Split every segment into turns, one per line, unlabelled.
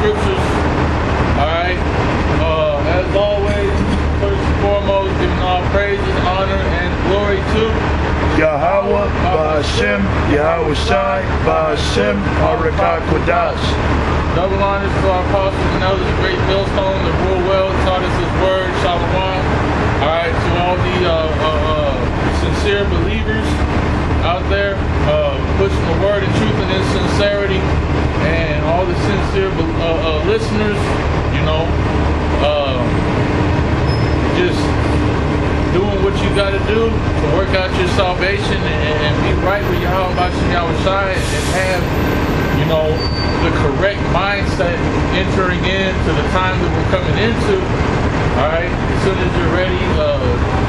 scriptures. Alright. As always, first and foremost, giving all praise and honor and glory to
Yahweh, Ba'Hashem, Yahweh Shai, Ba'Hashem, Arakakwadash.
Double honors to our apostles and elders, the great millstone that rule well, taught us his word, Shalom. Alright, to all the sincere believers out there, pushing the word and truth and in sincerity, and all the sincere listeners, you know, just doing what you got to do to work out your salvation and be right with Yahweh and have, you know, the correct mindset entering into the time that we're coming into. All right, as soon as you're ready,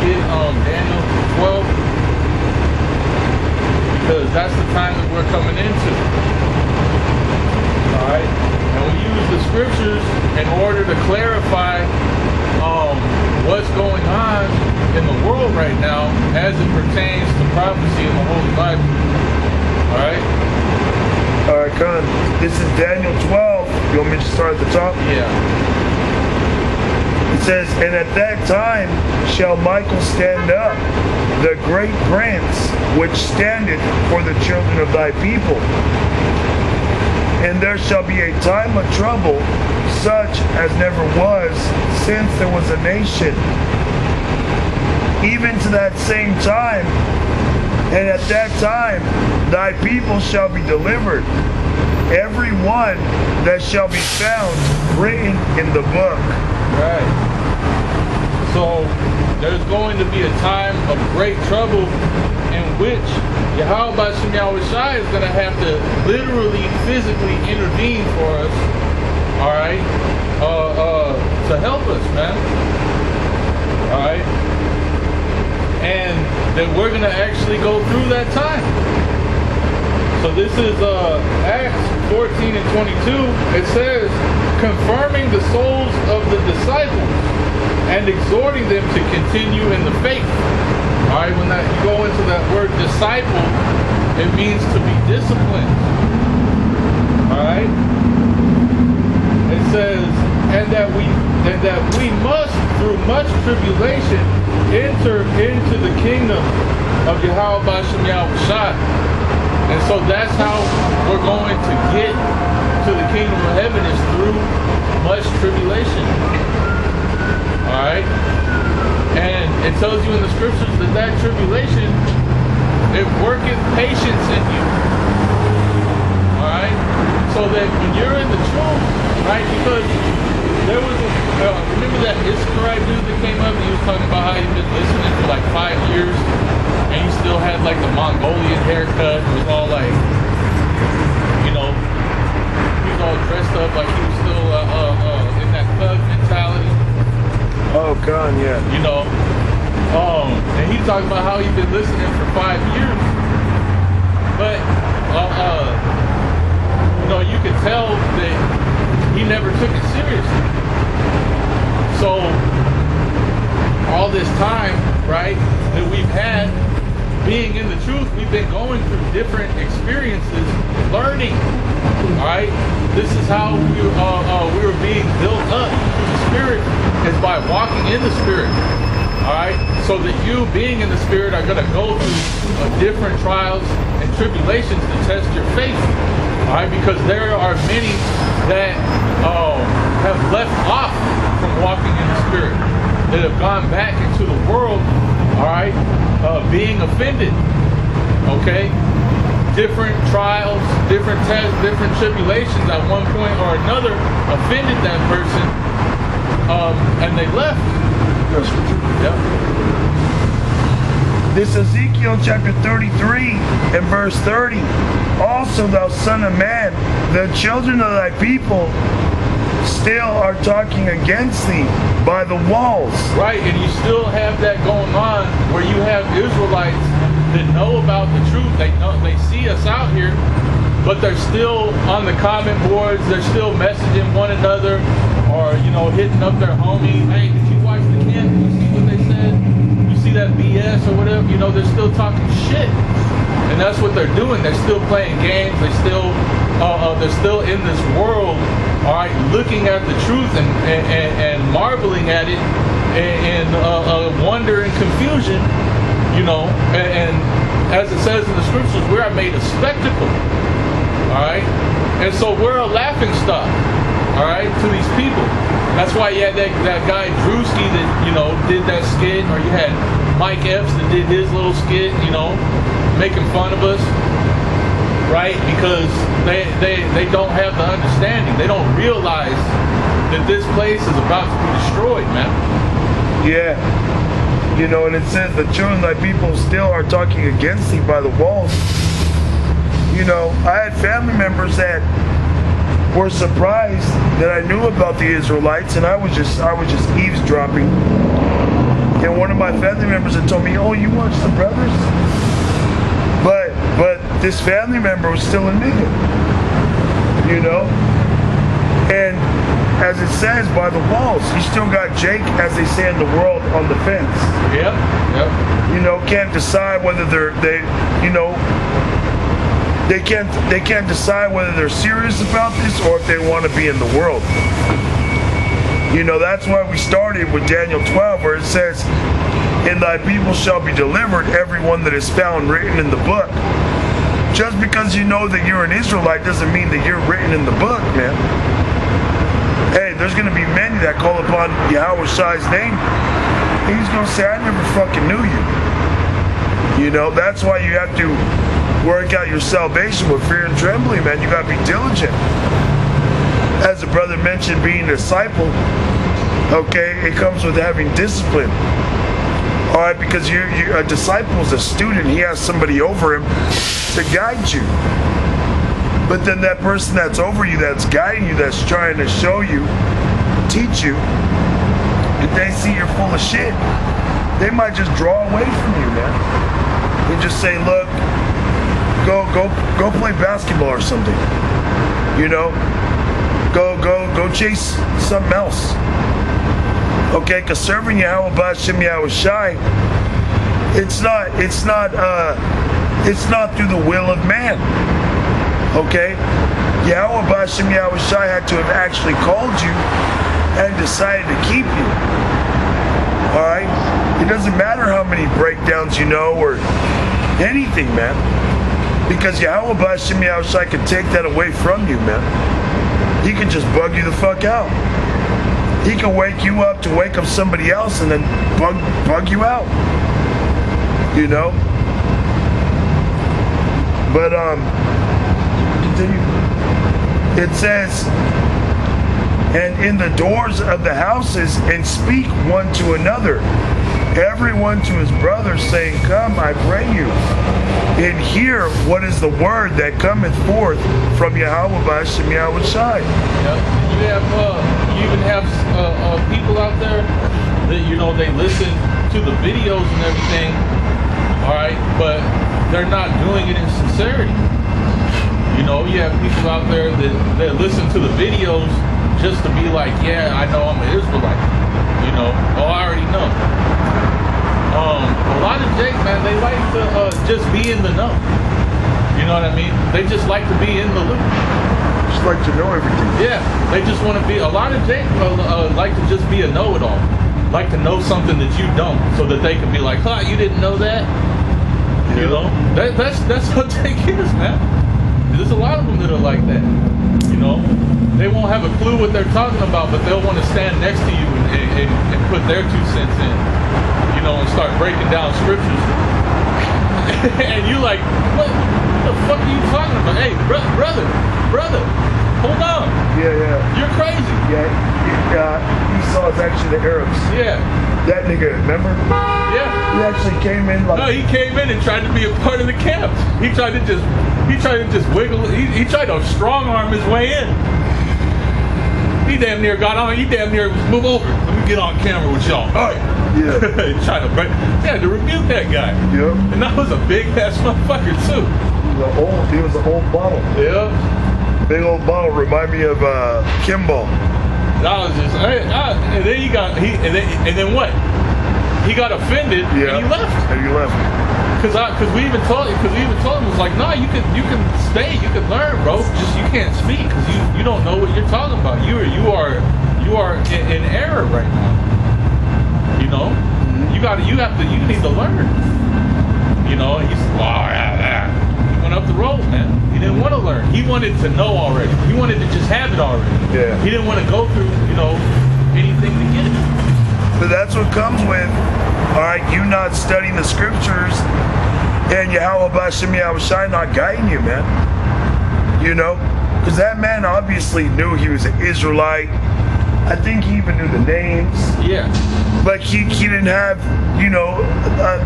get Daniel 12, because that's the time that we're coming into. All right, and we use the scriptures in order to clarify what's going on in the world right now as it pertains to prophecy in the Holy Bible. Alright?
Alright, Khan. This is Daniel 12. You want me to start at the top?
Yeah.
It says, and at that time shall Michael stand up, the great prince, which standeth for the children of thy people. And there shall be a time of trouble, such as never was since there was a nation, even to that same time. And at that time thy people shall be delivered, every one that shall be found written in the book.
Right. So there's going to be a time of great trouble in which Yahweh B'Shem Yahweh Shai is going to have to literally, physically intervene for us, all right, to help us, man, all right, and that we're going to actually go through that time. So this is Acts 14 and 22. It says, confirming the souls of the disciples and exhorting them to continue in the faith. All right, when you go into that word disciple, it means to be disciplined. All right, it says, and that we must, through much tribulation, enter into the kingdom of Yahweh B'Shem Yahweh Shai. And so that's how we're going to get to the kingdom of heaven, is through much tribulation. Alright? And it tells you in the scriptures that tribulation, it worketh patience in you. Alright? So that when you're in the truth, right? Because there was remember that Israelite dude that came up and he was talking about how he'd been listening for like 5 years, and he still had like the Mongolian haircut. It was all like, you know, he was all dressed up like he was still in that thug mentality.
Oh, God, yeah.
You know, and he talked about how he'd been listening for 5 years, but you know, you could tell that he never took it seriously. So all this time, right, that we've had being in the truth, we've been going through different experiences, learning. All right, this is how we were being built up through the Spirit, is by walking in the Spirit. All right, so that you, being in the Spirit, are going to go through different trials and tribulations to test your faith. All right, because there are many that have left off from walking in the Spirit, that have gone back into the world, all right, being offended, okay? Different trials, different tests, different tribulations at one point or another offended that person, and they left. Yep.
This Ezekiel chapter 33 and verse 30. Also, thou son of man, the children of thy people still are talking against thee by the walls.
Right, and you still have that going on where you have Israelites that know about the truth. They see us out here, but they're still on the comment boards. They're still messaging one another, or, you know, hitting up their homie. Hey, did you watch the camp? You see what they said? You see that BS or whatever? You know, they're still talking shit. And that's what they're doing. They're still playing games. They still they're still in this world, all right, looking at the truth and marveling at it, and wonder and confusion, you know, and as it says in the scriptures, we are made a spectacle, all right, and so we're a laughing stock, all right, to these people. That's why you had that guy Drewski that, you know, did that skit, or you had Mike Epps that did his little skit, you know, making fun of us, right? Because they don't have the understanding. They don't realize that this place is about to be destroyed, man.
Yeah. You know, and it says the children of thy people still are talking against thee by the walls. You know, I had family members that were surprised that I knew about the Israelites, and I was just eavesdropping. And one of my family members had told me, "Oh, you watch the brothers?" But this family member was still a nigga, you know. And as it says, by the walls, you still got Jake, as they say in the world, on the fence.
Yep.
You know, can't decide whether they can't decide whether they're serious about this or if they want to be in the world. You know, that's why we started with Daniel 12, where it says, "And thy people shall be delivered, every one that is found written in the book." Just because you know that you're an Israelite doesn't mean that you're written in the book, man. Hey, there's going to be many that call upon Yahweh Shai's name, and he's going to say, "I never fucking knew you." You know, that's why you have to work out your salvation with fear and trembling, man. You got to be diligent. As the brother mentioned, being a disciple, okay, it comes with having discipline. All right, because a disciple is a student. He has somebody over him to guide you. But then that person that's over you, that's guiding you, that's trying to show you, teach you, if they see you're full of shit, they might just draw away from you, man. They just say, "Look, go play basketball or something. You know, go chase something else." Okay, because serving Yahweh B'Hashem Yahweh Shai, it's not through the will of man. Okay, Yahweh B'Hashem Yahweh Shai had to have actually called you and decided to keep you. All right, it doesn't matter how many breakdowns you know or anything, man. Because Yahweh B'Hashem Yahweh Shai can take that away from you, man. He can just bug you the fuck out. He can wake you up to wake up somebody else and then bug you out. You know? But, continue. It says, "And in the doors of the houses, and speak one to another, everyone to his brother, saying, Come, I pray you, and hear what is the word that cometh forth from Yahweh B'Hashem Yahweh Shai."
You even have people out there that, you know, they listen to the videos and everything, all right, but they're not doing it in sincerity. You know, you have people out there that listen to the videos just to be like, "Yeah, I know I'm an Israelite." You know, "Oh, I already know." A lot of Jake, man, they like to just be in the know. You know what I mean? They just like to be in the loop.
Just like to know everything.
Yeah, they just want to be. A lot of Jake like to just be a know-it-all. Like to know something that you don't, so that they can be like, "Huh, you didn't know that?" Yeah. You know, that's what Jake is, man. There's a lot of them that are like that. You know, they won't have a clue what they're talking about, but they'll want to stand next to you and put their 2 cents in. You know, and start breaking down scriptures. And you like, what the fuck are you talking about? Hey, brother, hold on.
Yeah.
You're crazy.
Yeah, Esau is actually the Arabs.
Yeah.
That nigga, remember?
Yeah.
He actually came in like...
No, he came in and tried to be a part of the camp. He tried to just wiggle. He tried to strong arm his way in. He damn near got on. He damn near move over. Let me get on camera with y'all. All right.
Yeah.
Trying to break. Yeah, to rebuke that guy.
Yep.
And that was a big ass motherfucker too.
He was an old bottle.
Yeah.
Big old bottle. Remind me of Kimball.
That was just. And then and then what? He got offended.
Yeah.
And he left. Because we even told him, it was like, no, you can stay, you can learn, bro. Just you can't speak because you don't know what you're talking about. You are in error right now. You know, you need to learn. You know, and he's he went up the road, man. He didn't want to learn. He wanted to know already. He wanted to just have it already.
Yeah.
He didn't want to go through, anything to get it.
But that's what comes with, all right, you not studying the scriptures and Yahweh B'Shem Yahushai not guiding you, man. You know? Because that man obviously knew he was an Israelite. I think he even knew the names.
Yeah.
But he didn't have,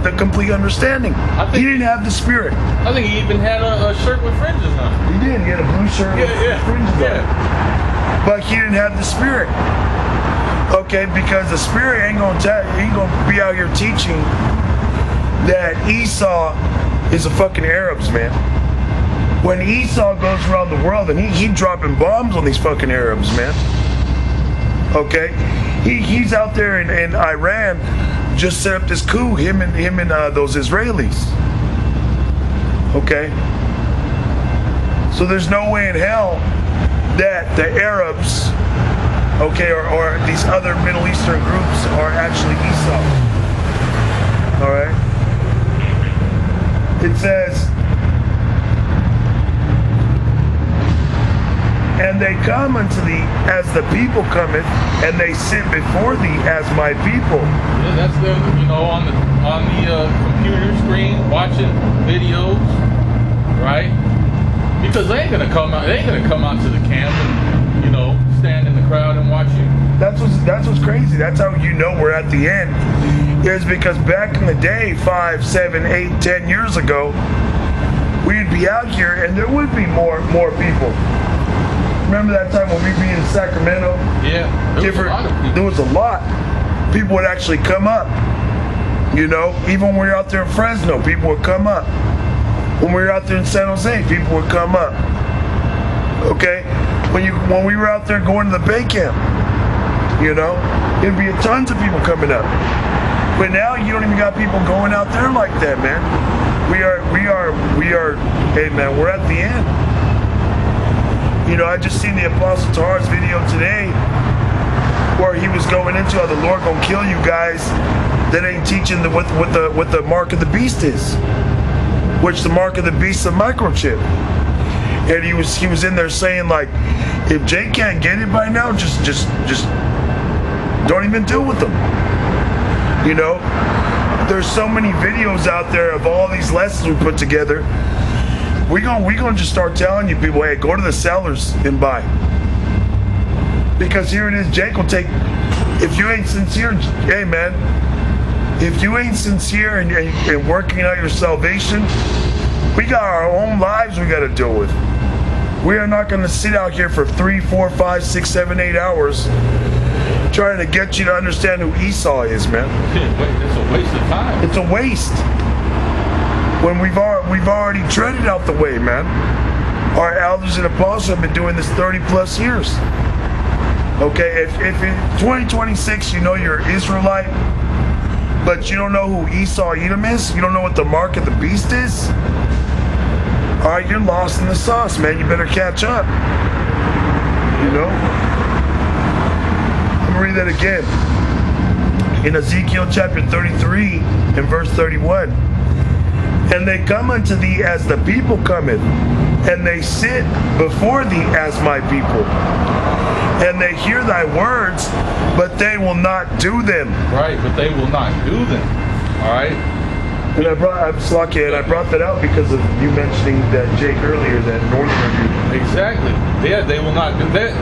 the complete understanding. He didn't have the spirit.
I think he even had a shirt with fringes on it.
He did. He had a blue shirt with fringes on it. But he didn't have the spirit. Okay, because the spirit ain't gonna be out here teaching that Esau is a fucking Arabs, man. When Esau goes around the world and he dropping bombs on these fucking Arabs, man. Okay, he's out there in Iran, just set up this coup. Him and those Israelis. Okay, so there's no way in hell that the Arabs, okay, or these other Middle Eastern groups are actually Esau. All right. It says, and they come unto thee as the people cometh, and they sit before thee as my people.
Yeah, that's them, on the computer screen watching videos, right? Because they ain't gonna come out. They ain't gonna come out to the camp and stand in the crowd and watch you.
That's what's crazy. That's how we're at the end. Is because back in the day, 5, 7, 8, 10 years ago, we'd be out here and there would be more people. Remember that time when we'd be in Sacramento?
Yeah, there was a lot of people.
There was a lot. People would actually come up. Even when we were out there in Fresno, people would come up. When we were out there in San Jose, people would come up. Okay? When we were out there going to the Bay Camp, it'd be tons of people coming up. But now you don't even got people going out there like that, man. We are, hey man, we're at the end. I just seen the Apostle Tahar's video today where he was going into how the Lord gonna kill you guys that ain't teaching what the mark of the beast is. Which the mark of the beast is a microchip. And he was in there saying, like, if Jake can't get it by now, just don't even deal with them. There's so many videos out there of all these lessons we put together. We gonna just start telling you people, hey, go to the sellers and buy. Because here it is, Jake will take. If you ain't sincere, hey man, if you ain't sincere and working out your salvation, we got our own lives we got to deal with. We are not going to sit out here for 3, 4, 5, 6, 7, 8 hours trying to get you to understand who Esau is, man.
It's a waste of time.
It's a waste. When we've already treaded out the way, man. Our elders and apostles have been doing this 30 plus years. Okay, if in 2026 you're an Israelite, but you don't know who Esau Edom is, you don't know what the mark of the beast is, all right, you're lost in the sauce, man. You better catch up. I'm gonna read that again. In Ezekiel chapter 33 and verse 31. And they come unto thee as the people cometh, and they sit before thee as my people. And they hear thy words, but they will not do them.
Right, but they will not do them. All right.
And I brought that out because of you mentioning that Jake earlier, that northern view.
Exactly. Yeah, they will not do that.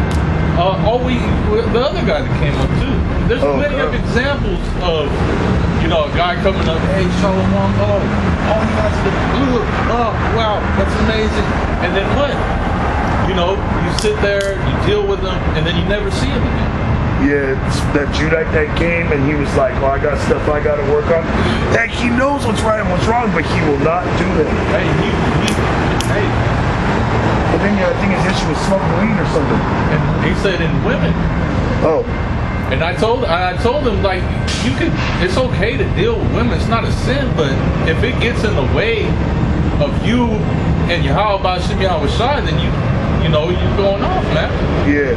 The other guy that came up too. There's many of examples of, a guy coming up, hey, Shalom, oh, you guys did, oh, wow, that's amazing. And then what? You sit there, you deal with them, and then you never see him again.
Yeah, that Judite that came and he was like, oh, I got stuff I got to work on. Heck, he knows what's right and what's wrong, but he will not do that.
Hey,
I think his issue was smoking weed or something.
And he said in women.
Oh.
And I told him, like, it's okay to deal with women. It's not a sin, but if it gets in the way of you and Yahweh Shem Yahushai, then you're going off, man.
Yeah.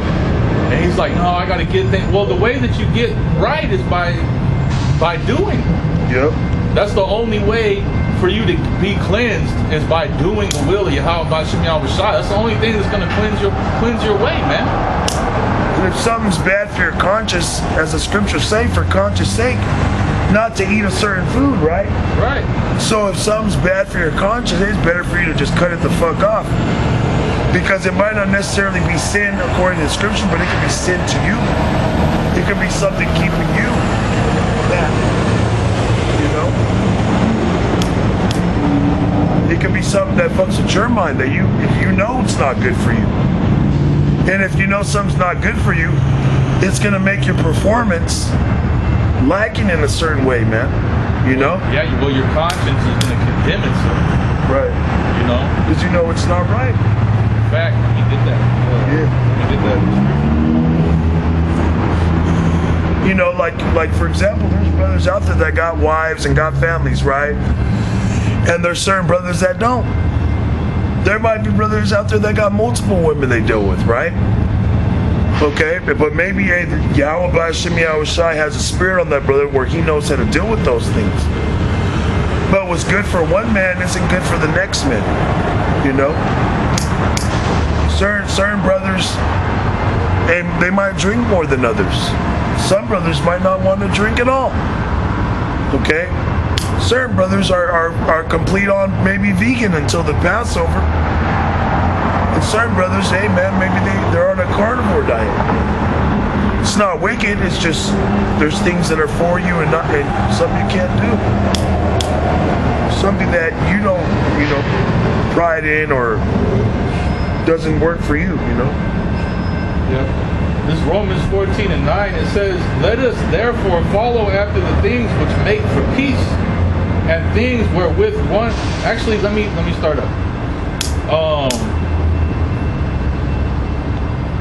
And he's like, no, I got to get things. Well, the way that you get right is by doing.
Yep.
That's the only way for you to be cleansed, is by doing the will of Yahweh Shem Yahushai. That's the only thing that's going to cleanse your way, man.
And if something's bad for your conscience, as the scriptures say, for conscience sake, not to eat a certain food, right?
Right.
So if something's bad for your conscience, it's better for you to just cut it the fuck off. Because it might not necessarily be sin according to the scripture, but it could be sin to you. It could be something keeping you back. You know? It could be something that fucks with your mind, that you know it's not good for you. And if you know something's not good for you, it's gonna make your performance lacking in a certain way, man. You know?
Yeah, well, your conscience is gonna condemn itself.
Right.
You know?
Because you know it's not right.
In fact, he did that.
Yeah.
He did that.
You know, like for example, there's brothers out there that got wives and got families, right? And there's certain brothers that don't. There might be brothers out there that got multiple women they deal with, right? Okay, but maybe Yahweh Shem Yahushai has a spirit on that brother where he knows how to deal with those things. But what's good for one man isn't good for the next man, you know? Certain brothers, they might drink more than others. Some brothers might not want to drink at all. Okay? Certain brothers are complete on maybe vegan until the Passover. And certain brothers, hey man, maybe they're on a carnivore diet. It's not wicked, it's just there's things that are for you and something you can't do. Something that you don't, pride in or doesn't work for you,
Yeah. This Romans 14:9, it says, let us therefore follow after the things which make for peace, and things wherewith one. Actually, let me start up.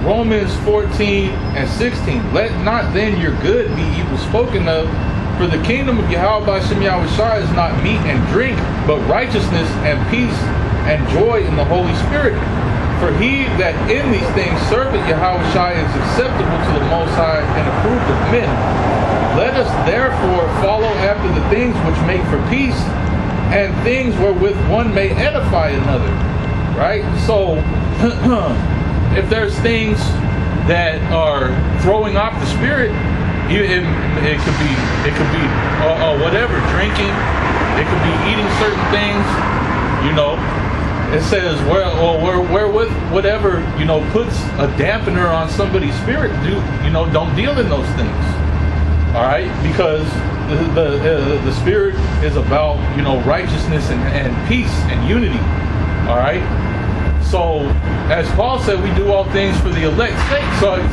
Romans 14:16. Let not then your good be evil spoken of, for the kingdom of Yahweh Shem Yahushai is not meat and drink, but righteousness and peace and joy in the Holy Spirit. For he that in these things serveth Yahushai is acceptable to the Most High and approved of men. Let us therefore follow after the things which make for peace, and things wherewith one may edify another. Right? So, if there's things that are throwing off the spirit, it could be whatever, drinking. It could be eating certain things. It says wherewith whatever puts a dampener on somebody's spirit. Don't deal in those things. All right, because the spirit is about righteousness and peace and unity. All right. So, as Paul said, we do all things for the elect's sake.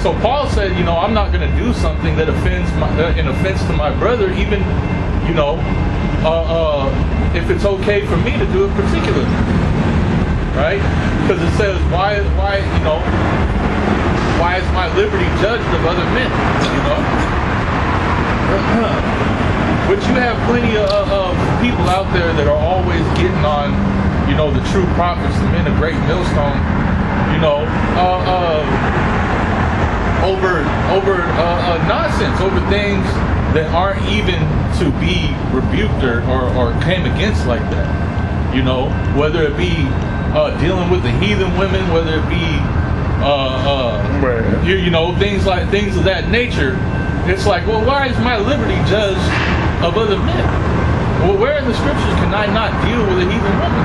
So Paul said, I'm not going to do something that offends an offense to my brother, even if it's okay for me to do it particularly. Right? Because it says, why is my liberty judged of other men? But you have plenty of people out there that are always getting on, the true prophets, the men of great millstone, over nonsense, over things that aren't even to be rebuked or came against like that. Whether it be dealing with the heathen women, whether it be things of that nature. It's like, well, why is my liberty judged of other men? Well, where in the scriptures can I not deal with a heathen woman?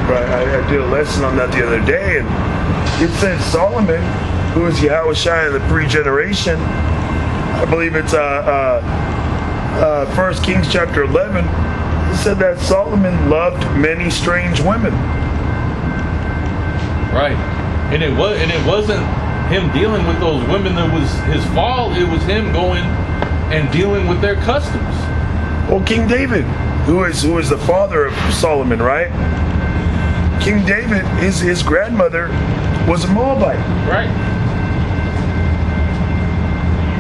Right, I did a lesson on that the other day, and it said Solomon, who is Yahushua in the pre-generation, I believe it's 1 Kings chapter 11, it said that Solomon loved many strange women.
Right, and it wasn't him dealing with those women that was his fault. It was him going and dealing with their customs.
Well, King David, who is the father of Solomon, right? King David, his grandmother was a Moabite.
Right.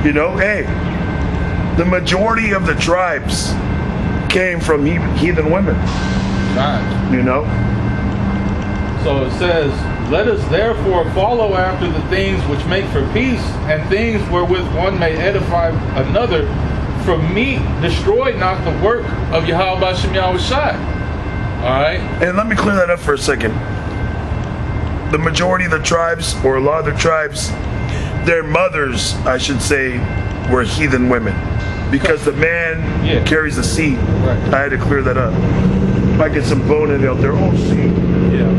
You know, hey, the majority of the tribes came from heathen women.
Right.
You know?
So it says, let us therefore follow after the things which make for peace, and things wherewith one may edify another. From meat, destroy not the work of Yahweh Bashem Yahushai. Alright?
And let me clear that up for a second. The majority of the tribes, or a lot of the tribes, their mothers, I should say, were heathen women. Because the man carries the seed.
Right.
I had to clear that up. Might get some bonehead out there. Oh, seed.
Yeah.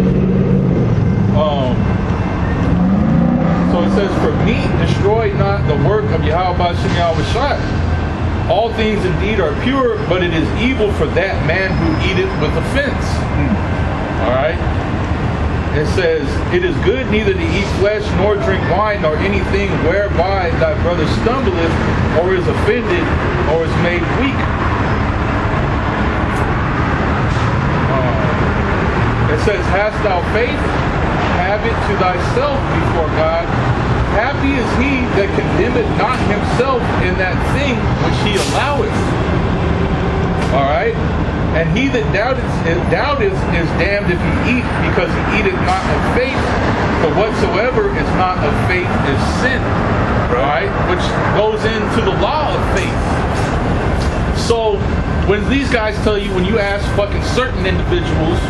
So it says, for meat, destroy not the work of Yahweh Bashem Yahushai. All things indeed are pure, but it is evil for that man who eateth with offense. Alright? It says, it is good neither to eat flesh, nor drink wine, nor anything whereby thy brother stumbleth, or is offended, or is made weak. It says, hast thou faith? Have it to thyself before God. Happy is he that condemneth not himself in that thing which he alloweth. Alright? And he that doubteth is damned if he eat, because he eateth not of faith. For whatsoever is not of faith is sin. Alright? Which goes into the law of faith. So, when these guys tell you, when you ask fucking certain individuals,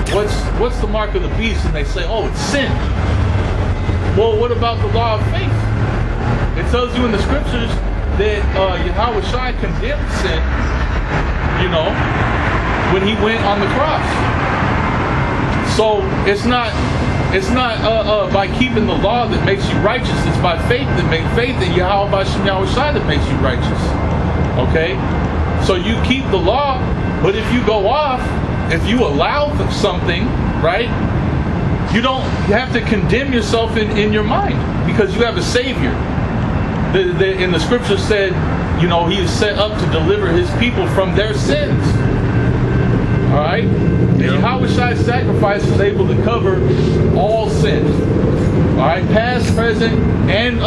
what's the mark of the beast? And they say, oh, it's sin. Well, what about the law of faith? It tells you in the scriptures that Yahweh Shai condemned sin, you know, when he went on the cross. So it's not by keeping the law that makes you righteous. It's by faith that makes faith in Yahweh Bashem Yahushai that makes you righteous. Okay? So you keep the law, but if you go off, if you allow something, right? You have to condemn yourself in your mind, because you have a Savior. In the scripture said, you know, he is set up to deliver his people from their sins. Alright? And Yahweh Shai's sacrifice is able to cover all sins. Alright? Past, present, and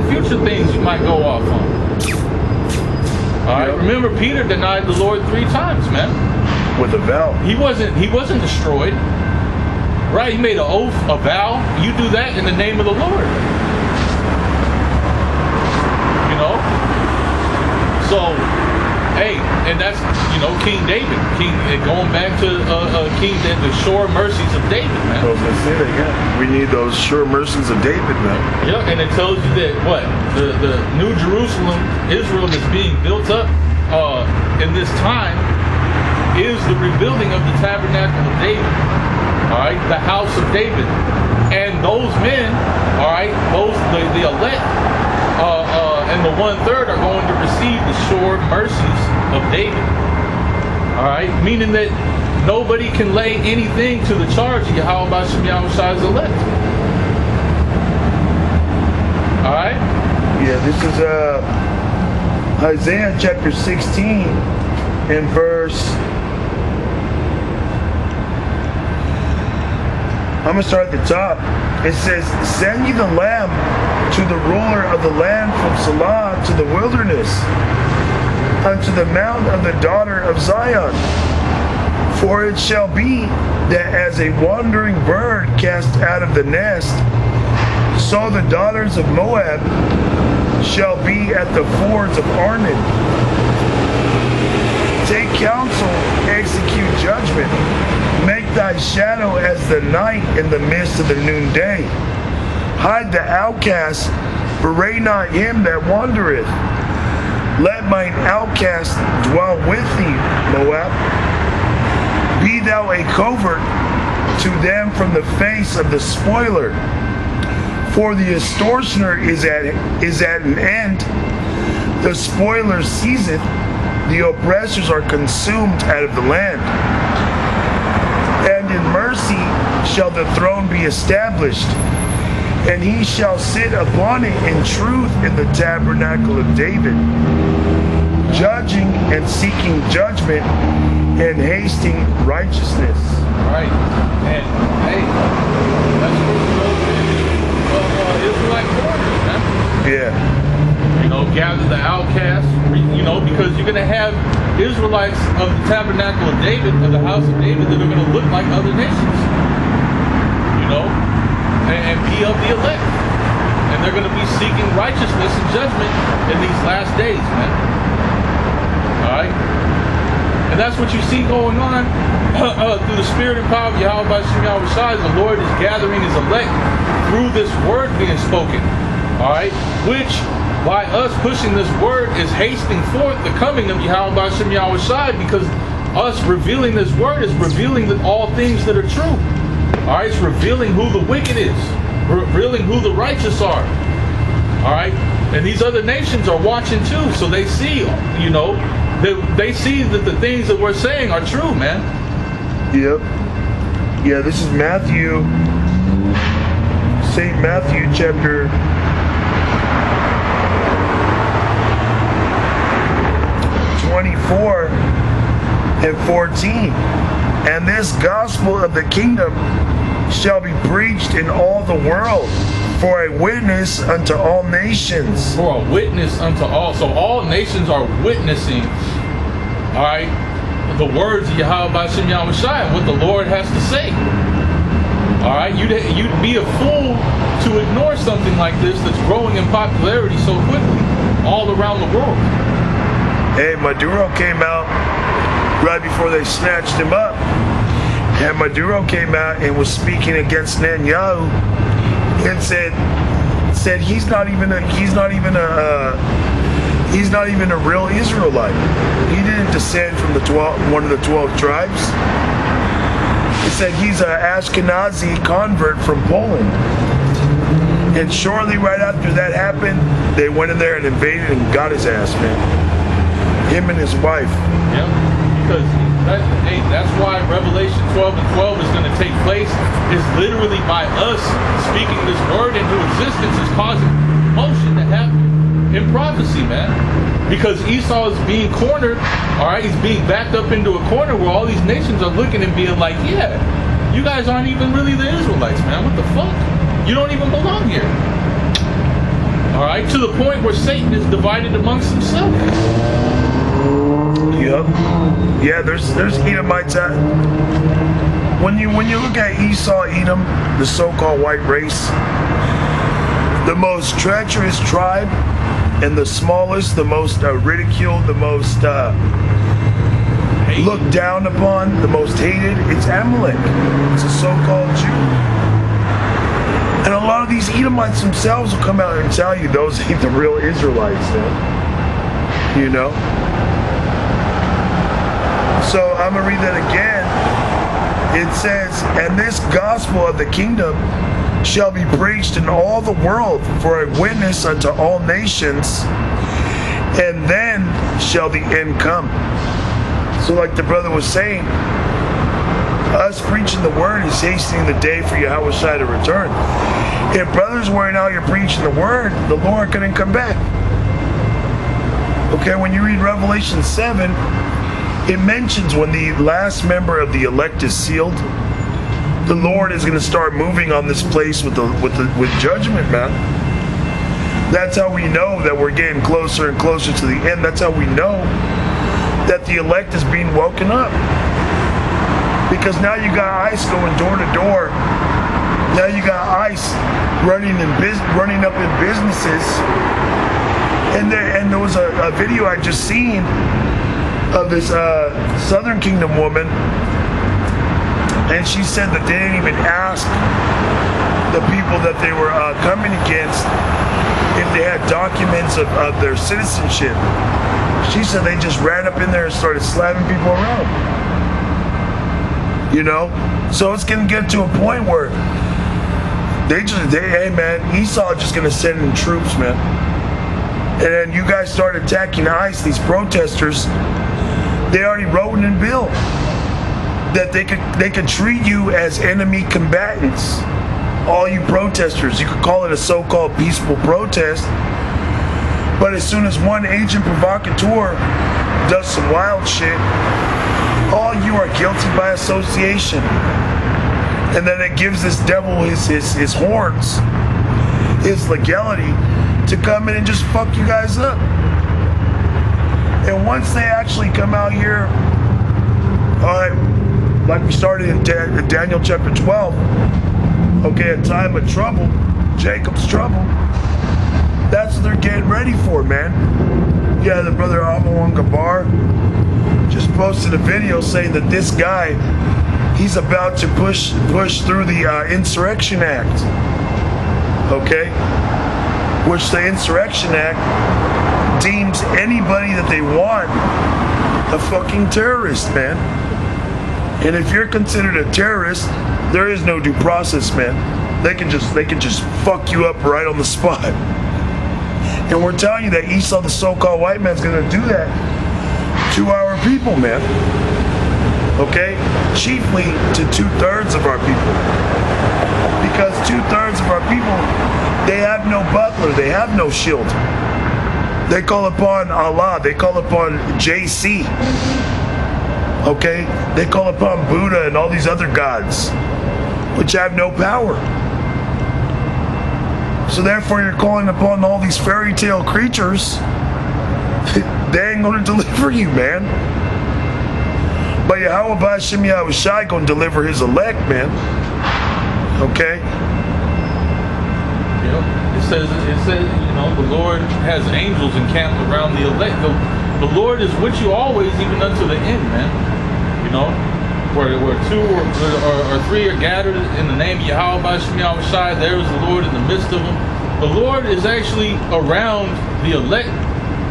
future things you might go off on. Alright? Remember, Peter denied the Lord 3 times, man.
With a vow. He
wasn't destroyed. Right, he made an oath, a vow. You do that in the name of the Lord. You know? So, hey, and that's, you know, King David. Going back to the sure mercies of David, man.
I was going to say that, yeah. We need those sure mercies of David, man.
Yeah, and it tells you that, what? The New Jerusalem, Israel, that's being built up in this time is the rebuilding of the tabernacle of David. Alright, the house of David. And those men, alright, the elect, and the 1/3 are going to receive the sure mercies of David. Alright, meaning that nobody can lay anything to the charge of Yahweh Bashem Yahushai's elect. Alright?
Yeah, this is Isaiah chapter 16 and verse... I'm going to start at the top. It says, send ye the lamb to the ruler of the land from Salah to the wilderness, unto the mount of the daughter of Zion. For it shall be that as a wandering bird cast out of the nest, so the daughters of Moab shall be at the fords of Arnon. Take counsel, execute judgment. Make thy shadow as the night in the midst of the noonday. Hide the outcast, bewray not him that wandereth. Let mine outcast dwell with thee, Moab. Be thou a covert to them from the face of the spoiler. For the extortioner is at an end. The spoiler ceaseth. The oppressors are consumed out of the land. And in mercy shall the throne be established, and he shall sit upon it in truth in the tabernacle of David, judging and seeking judgment and hasting righteousness.
Right. And hey, that's what those Israelite borders, man.
Yeah.
You know, gather the outcasts, because you're going to have Israelites of the tabernacle of David, of the house of David, that are going to look like other nations, and be of the elect. And they're going to be seeking righteousness and judgment in these last days, man. All right? And that's what you see going on through the spirit and power of Yahweh by Shemyahu Shai. The Lord is gathering his elect through this word being spoken. All right? Which, by us pushing this word, is hasting forth the coming of Yahweh by Shemyahu Shai, because us revealing this word is revealing all things that are true. All right? It's revealing who the wicked is, revealing who the righteous are. All right? And these other nations are watching too, so they see, they see that the things that we're saying are true, man.
Yep. Yeah, this is Matthew, St. Matthew chapter 24 and 14. And this gospel of the kingdom shall be preached in all the world for a witness unto all nations.
For a witness unto all. So all nations are witnessing, all right, the words of Yahweh B'Shem Yahweh Shai, what the Lord has to say. All right, you'd be a fool to ignore something like this that's growing in popularity so quickly all around the world.
Hey, Maduro came out right before they snatched him up. And Maduro came out and was speaking against Netanyahu and said he's not even a real Israelite. He didn't descend from one of the 12 tribes. He said he's an Ashkenazi convert from Poland. And shortly right after that happened, they went in there and invaded and got his ass, man. Him and his wife.
Yeah, because that's why Revelation 12 and 12 is going to take place. Is literally by us speaking this word into existence is causing motion to happen in prophecy, man. Because Esau is being cornered, all right? He's being backed up into a corner where all these nations are looking and being like, yeah, you guys aren't even really the Israelites, man. What the fuck? You don't even belong here. All right? To the point where Satan is divided amongst himself.
Yep. Yeah, there's Edomites out. When you look at Esau, Edom, the so-called white race, the most treacherous tribe and the smallest, the most ridiculed, the most looked down upon, the most hated, it's Amalek. It's a so-called Jew. And a lot of these Edomites themselves will come out and tell you those ain't the real Israelites, man. You know? So I'm going to read that again. It says, and this gospel of the kingdom shall be preached in all the world for a witness unto all nations, and then shall the end come. So like the brother was saying, us preaching the word is hastening the day for Yahweh Shai to return. If brothers weren't out here preaching the word, the Lord couldn't come back. Okay, when you read Revelation 7, it mentions when the last member of the elect is sealed, the Lord is going to start moving on this place with judgment, man. That's how we know that we're getting closer and closer to the end. That's how we know that the elect is being woken up. Because now you got ICE going door to door. Now you got ICE running up in businesses. And there was a video I just seen of this Southern Kingdom woman, and she said that they didn't even ask the people that they were coming against if they had documents of their citizenship. She said they just ran up in there and started slapping people around. You know? So it's going to get to a point where hey man, Esau just going to send in troops, man. And then you guys start attacking ICE, these protesters. They already wrote in a bill that they could treat you as enemy combatants. All you protesters, you could call it a so-called peaceful protest, but as soon as one agent provocateur does some wild shit, all you are guilty by association. And then it gives this devil his horns, his legality to come in and just fuck you guys up. And once they actually come out here, like we started in Daniel chapter 12, okay, a time of trouble, Jacob's trouble, that's what they're getting ready for, man. Yeah, the brother Amalwan Gabar just posted a video saying that this guy, he's about to push through the Insurrection Act, okay? Which the Insurrection Act deems anybody that they want a fucking terrorist, man. And if you're considered a terrorist, there is no due process, man. They can just fuck you up right on the spot. And we're telling you that Esau, the so-called white man's gonna do that to our people, man. Okay? Chiefly to 2/3 of our people. Because 2/3 of our people, they have no butler, they have no shield. They call upon Allah, they call upon JC. Okay? They call upon Buddha and all these other gods, which have no power. So therefore you're calling upon all these fairy tale creatures. They ain't gonna deliver you, man. But Yahweh B'Hashem Yahushai gonna deliver his elect, man. Okay?
It says, you know, the Lord has angels encamped around the elect. The Lord is with you always, even unto the end, man. You know, where two or three are gathered in the name of Yahweh B'Hashem Yahushai, there is the Lord in the midst of them. The Lord is actually around the elect,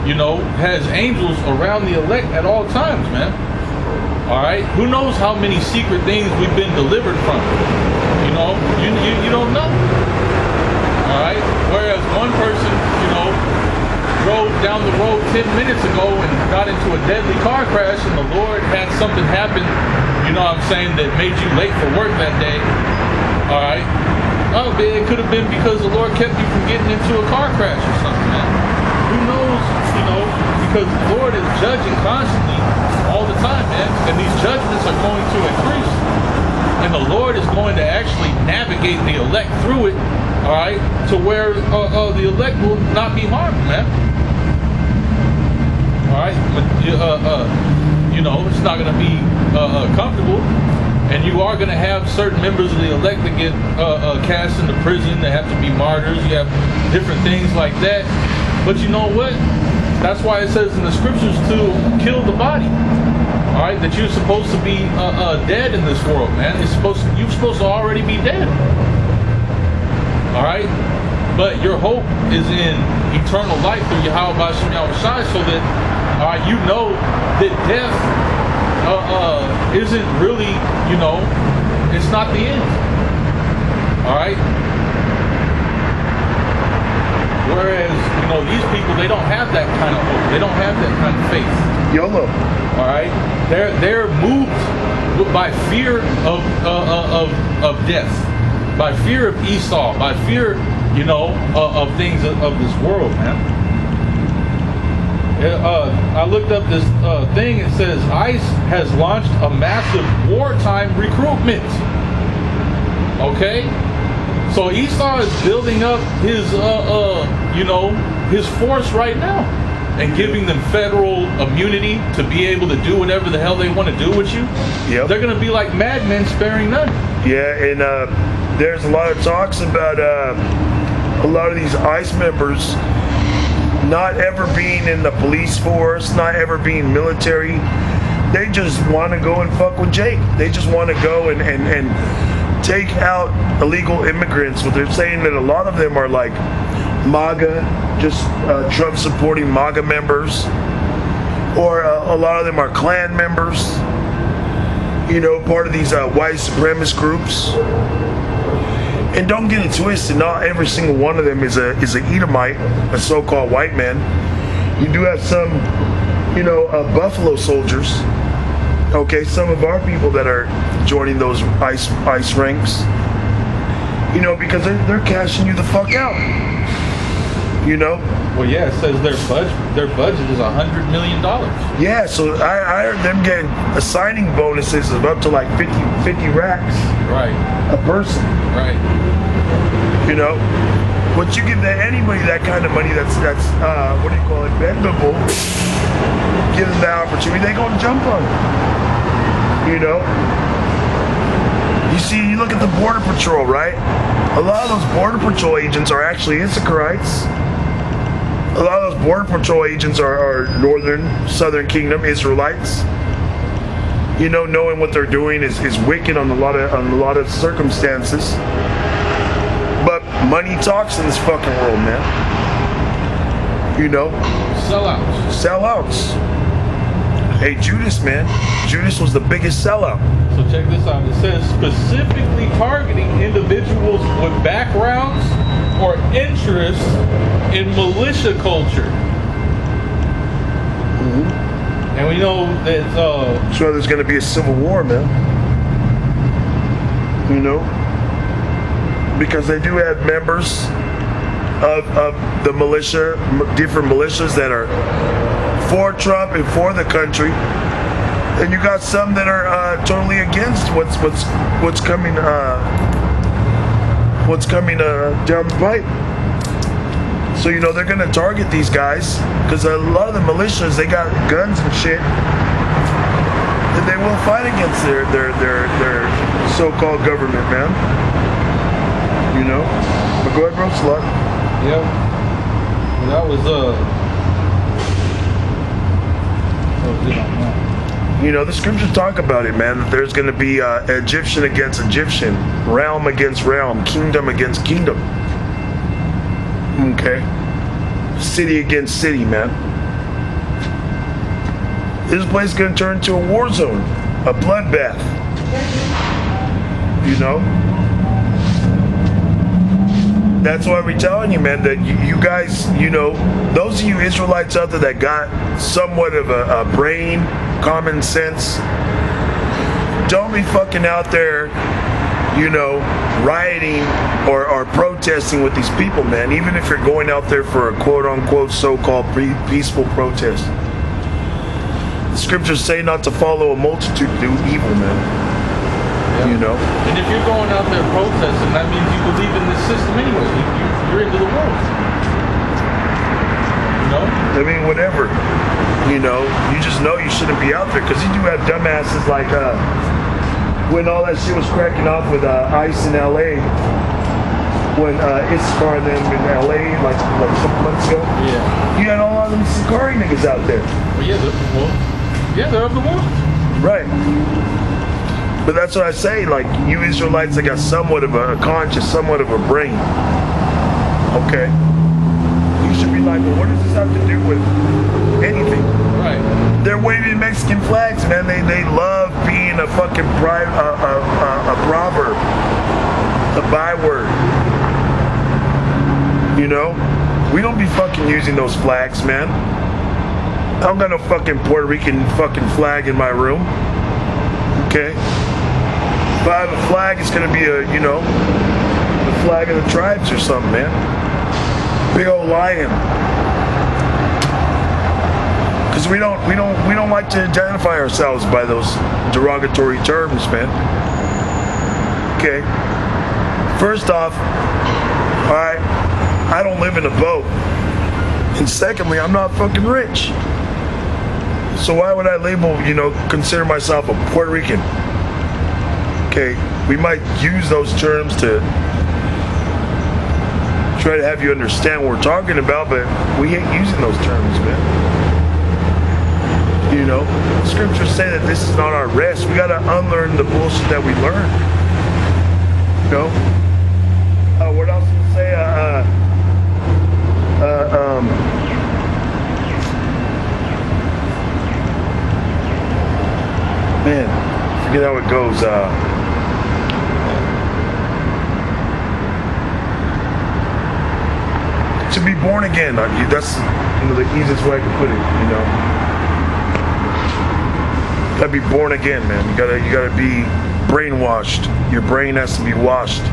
you know, has angels around the elect at all times, man. All right? Who knows how many secret things we've been delivered from? You know, you don't know. All right? Whereas one person, you know, drove down the road 10 minutes ago and got into a deadly car crash, and the Lord had something happen, you know what I'm saying, that made you late for work that day. All right? Oh, it could have been because the Lord kept you from getting into a car crash or something, man. Who knows, you know, because the Lord is judging constantly all the time, man. And these judgments are going to increase. And the Lord is going to actually navigate the elect through it, all right, to where the elect will not be harmed, man. All right? But, you know, it's not going to be comfortable. And you are going to have certain members of the elect that get cast into prison. They have to be martyrs. You have different things like that. But you know what? That's why it says in the scriptures to kill the body. All right, that you're supposed to be dead in this world, man. You're supposed to already be dead. All right, but your hope is in eternal life through Yahweh B'Hashem Yahushai, so that you know that death isn't really, you know, it's not the end. All right. Whereas, you know, these people, they don't have that kind of hope. They don't have that kind of faith.
YOLO.
All right. They're moved by fear of death, by fear of Esau, by fear, you know, of things of this world, man. I looked up this thing. It says ICE has launched a massive wartime recruitment. Okay, so Esau is building up his, you know, his force right now, and giving them federal immunity to be able to do whatever the hell they want to do with you.
Yep.
They're going to be like madmen, sparing none.
Yeah, and there's a lot of talks about a lot of these ICE members not ever being in the police force, not ever being military. They just want to go and fuck with Jake. They just want to go and take out illegal immigrants. But they're saying that a lot of them are like MAGA, just Trump supporting MAGA members, or a lot of them are Klan members, you know, part of these white supremacist groups. And don't get it twisted, not every single one of them is a Edomite, a so-called white man. You do have some, you know, Buffalo soldiers, okay, some of our people that are joining those ICE ranks, you know, because they're cashing you the fuck out, you know.
Well, yeah, it says their budget is $100 million.
Yeah, so I heard them getting signing bonuses of up to like 50 racks.
Right.
A person.
Right.
You know? But you give anybody that kind of money that's what do you call it, bendable, give them the opportunity, they gonna jump on it. You know? You see, you look at the Border Patrol, right? A lot of those Border Patrol agents are actually Issacharites. A lot of those Border Patrol agents are Southern Kingdom Israelites. You know, knowing what they're doing is wicked on a lot of circumstances. But money talks in this fucking world, man. You know? Sellouts. Hey, Judas, man. Judas was the biggest sellout.
So check this out. It says specifically targeting individuals with backgrounds or interests in militia culture.
Mm-hmm.
And we know that...
so there's going to be a civil war, man. You know? Because they do have members of the militia, different militias that are for Trump and for the country, and you got some that are totally against what's coming down the pipe. So you know they're gonna target these guys because a lot of the militias, they got guns and shit, and they will fight against their so-called government, man. You know, but go ahead, bro. Slut.
Yep. That was
You know, the scriptures talk about it, man. That there's going to be Egyptian against Egyptian, realm against realm, kingdom against kingdom. Okay, city against city, man. This place is going to turn into a war zone, a bloodbath. You know. That's why we're telling you, man, that you guys, you know, those of you Israelites out there that got somewhat of a brain, common sense, don't be fucking out there, you know, rioting or protesting with these people, man, even if you're going out there for a quote-unquote so-called peaceful protest. The scriptures say not to follow a multitude to do evil, man. You know,
and if you're going out there protesting, that means you believe in this system anyway. You're into the world. You know?
I mean, whatever. You know, you just know you shouldn't be out there because you do have dumbasses like when all that shit was cracking off with ICE in LA. When Issachar and them in LA, like a couple months ago.
Yeah.
You had all of them Sakari niggas out there.
Well, yeah, they're of the world.
Right. But that's what I say, like, you Israelites that got somewhat of a conscience, somewhat of a brain. Okay. You should be like, well, what does this have to do with anything?
Right.
They're waving Mexican flags, man. They love being a fucking a proverb, a byword. You know? We don't be fucking using those flags, man. I don't got no fucking Puerto Rican fucking flag in my room. Okay? If I have a flag, it's gonna be the flag of the tribes or something, man. Big old lion. Because we don't like to identify ourselves by those derogatory terms, man. Okay. First off, alright, I don't live in a boat. And secondly, I'm not fucking rich. So why would I consider myself a Puerto Rican? Okay, we might use those terms to try to have you understand what we're talking about, but we ain't using those terms, man. You know, scriptures say that this is not our rest. We gotta unlearn the bullshit that we learned. You know? What else did it say? Man, forget how it goes. To be born again, that's the easiest way I can put it. You know, you gotta be born again, man. You gotta be brainwashed. Your brain has to be washed.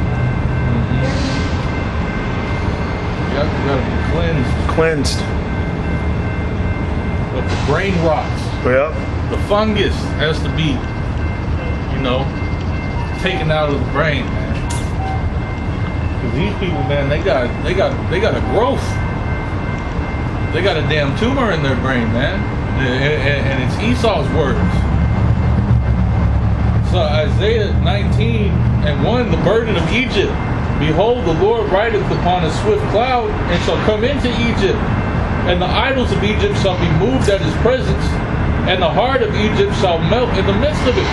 Yep, you gotta be
Cleansed.
But the brain rots.
Yep.
The fungus has to be, taken out of the brain, man. Because these people, man, they got a growth. They got a damn tumor in their brain, man. And it's Esau's words. So Isaiah 19:1, the burden of Egypt. Behold, the Lord rideth upon a swift cloud, and shall come into Egypt. And the idols of Egypt shall be moved at his presence, and the heart of Egypt shall melt in the midst of it.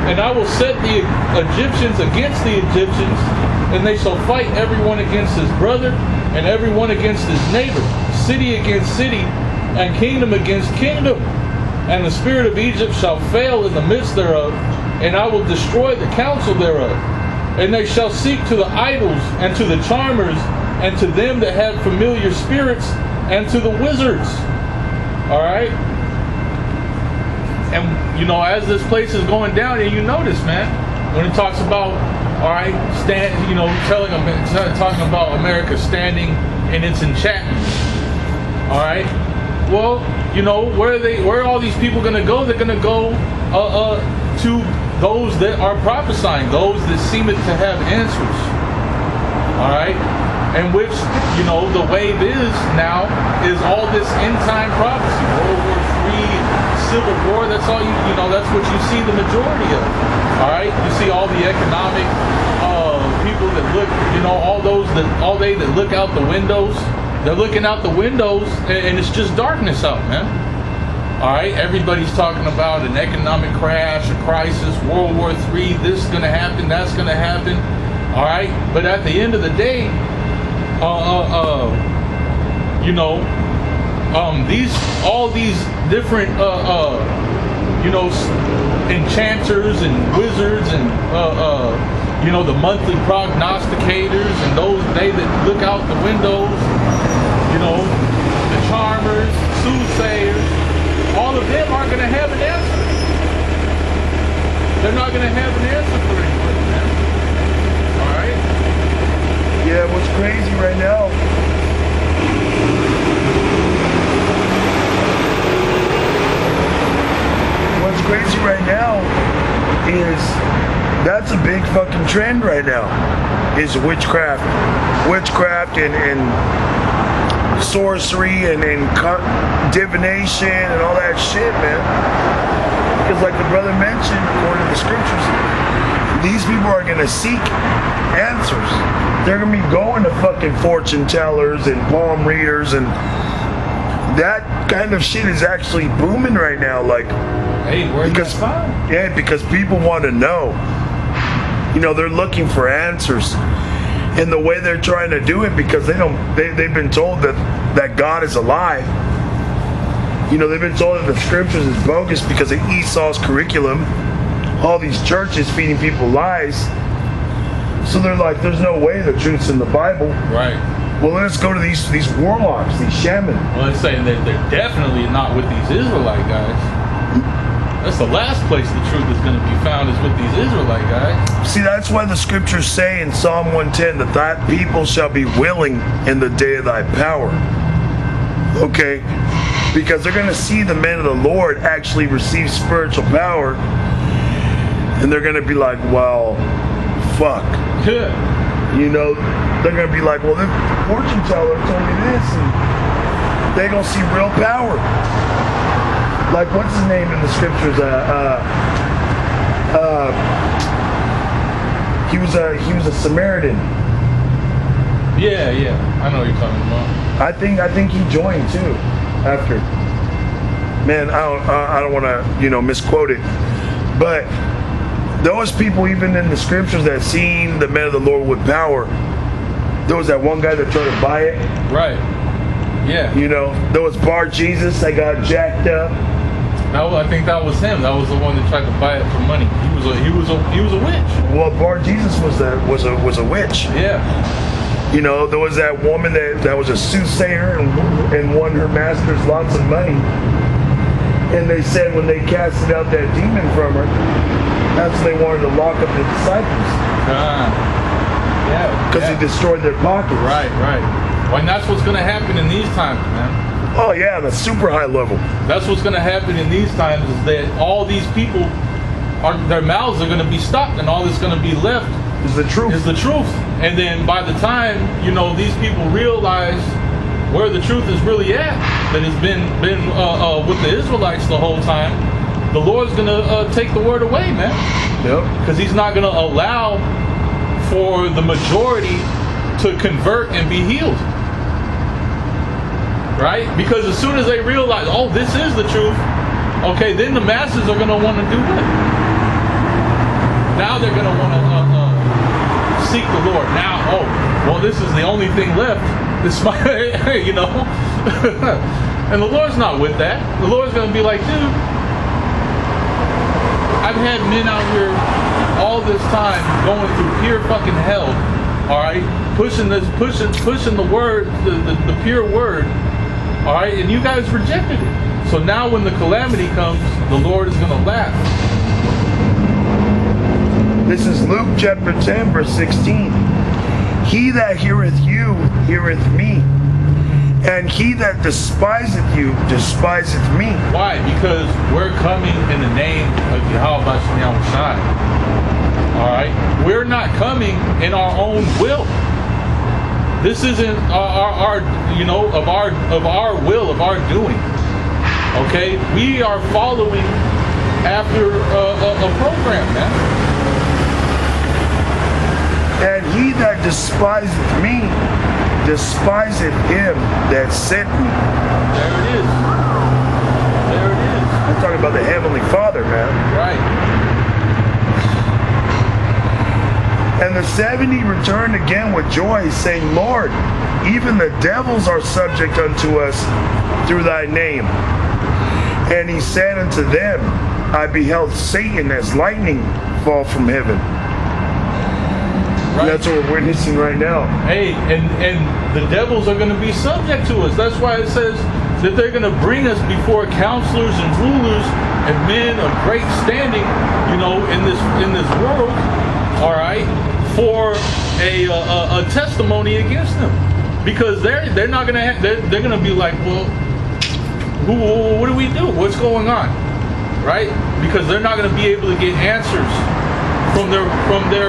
And I will set the Egyptians against the Egyptians, and they shall fight everyone against his brother, and everyone against his neighbor, city against city, and kingdom against kingdom. And the spirit of Egypt shall fail in the midst thereof, and I will destroy the counsel thereof. And they shall seek to the idols, and to the charmers, and to them that have familiar spirits, and to the wizards. Alright? And, you know, as this place is going down, and you notice, man, when it talks about, alright, talking about America standing in its enchantment. Alright? Well, you know, where are all these people going to go? They're going to go to those that are prophesying, those that seem to have answers. Alright? And which, you know, the wave is now is all this end time prophecy. World War III, Civil War, that's all that's what you see the majority of. Alright? You see all the economic people that look, all they that look out the windows. They're looking out the windows and it's just darkness out, man. Alright, everybody's talking about an economic crash, a crisis, World War III, this is gonna happen, that's gonna happen. Alright, but at the end of the day, all these different enchanters and wizards and the monthly prognosticators and those they that look out the windows, the charmers, soothsayers, all of them aren't going to have an answer. They're not going to have an answer for anybody, man. Alright?
Yeah, what's crazy right now, is that's a big fucking trend right now, is witchcraft and sorcery and divination and all that shit, man. Because like the brother mentioned, according to the scriptures, these people are going to seek answers. They're going to be going to fucking fortune tellers and palm readers, and that kind of shit is actually booming right now. Like,
hey, where's that from?
Yeah, because people want to know. They're looking for answers. And the way they're trying to do it, because they've been told that God is alive. They've been told that the scriptures is bogus because of Esau's curriculum. All these churches feeding people lies. So they're like, there's no way the truth's in the Bible.
Right.
Well, let's go to these warlocks, these shaman.
Well, it's saying that they're definitely not with these Israelite guys. That's the last place the truth is going to be found, is with these Israelite guys.
See, that's why the scriptures say in Psalm 110 that thy people shall be willing in the day of thy power. Okay? Because they're going to see the men of the Lord actually receive spiritual power, and they're going to be like, well, fuck.
Yeah.
They're going to be like, well, the fortune teller told me this, and they're going to see real power. Like, what's his name in the scriptures? He was a Samaritan.
Yeah, I know what you're talking about.
I think he joined too after. Man, I don't want to misquote it, but those people, even in the scriptures, that seen the men of the Lord with power, there was that one guy that tried to buy it.
Right. Yeah.
There was Bar Jesus that got jacked up.
I think that was him. That was the one that tried to buy it for money. He was a witch.
Well, Bar Jesus was a witch.
Yeah.
There was that woman that was a soothsayer and won her masters lots of money. And they said when they casted out that demon from her, that's when they wanted to lock up the disciples.
Yeah.
Because he destroyed their pockets.
Right. Well, and that's what's going to happen in these times, man.
Oh yeah, that's super high level.
That's what's going to happen in these times, is that all these people, their mouths are going to be stopped, and all that's going to be left
Is the truth.
Is the truth. And then by the time, you know, these people realize where the truth is really at, that has been with the Israelites the whole time, the Lord's going to take the word away, man.
Yep.
Because he's not going to allow for the majority to convert and be healed. Right? Because as soon as they realize, oh, this is the truth, okay, then the masses are going to want to do what? Now they're going to want to seek the Lord. Now, oh, well, this is the only thing left. This might, you know. And the Lord's not with that. The Lord's going to be like, dude, I've had men out here all this time going through pure fucking hell, all right, pushing the word, the pure word, all right, and you guys rejected it. So now when the calamity comes, the Lord is going to laugh.
This is Luke chapter 10, verse 16. He that heareth you, heareth me. And he that despiseth you, despiseth me.
Why? Because we're coming in the name of Yahweh Shai. All right? We're not coming in our own will. This isn't our you know, of our will, of our doing. Okay? We are following after a program, man.
And he that despiseth me, despiseth him that sent me.
There it is. There it is.
I'm talking about the Heavenly Father, man.
Right.
And the 70 returned again with joy, saying, Lord, even the devils are subject unto us through thy name. And he said unto them, I beheld Satan as lightning fall from heaven. Right. That's what we're witnessing right now.
Hey, and the devils are going to be subject to us. That's why it says that they're going to bring us before counselors and rulers and men of great standing, you know, in this world, all right, for a testimony against them, because they're not going to have, they're going to be like, well, what do we do? What's going on, right? Because they're not going to be able to get answers from their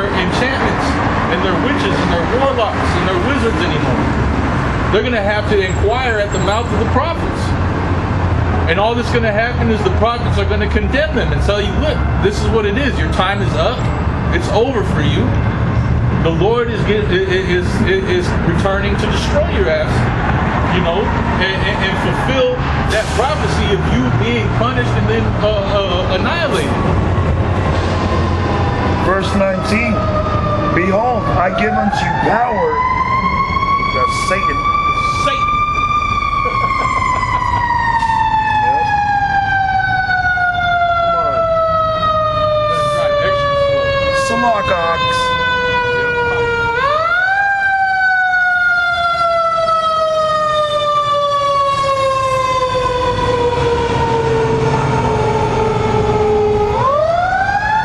enchantments and their witches and their warlocks and their wizards anymore. They're going to have to inquire at the mouth of the prophets. And all that's going to happen is the prophets are going to condemn them and tell you, look, this is what it is. Your time is up. It's over for you. The Lord is returning to destroy your ass, you know, and fulfill that prophecy of you being punished and then annihilated.
Verse 19, behold, I give unto you power, that's Satan.
Satan.
Yep. Come on.
Let's drive extra slow.
Salakox.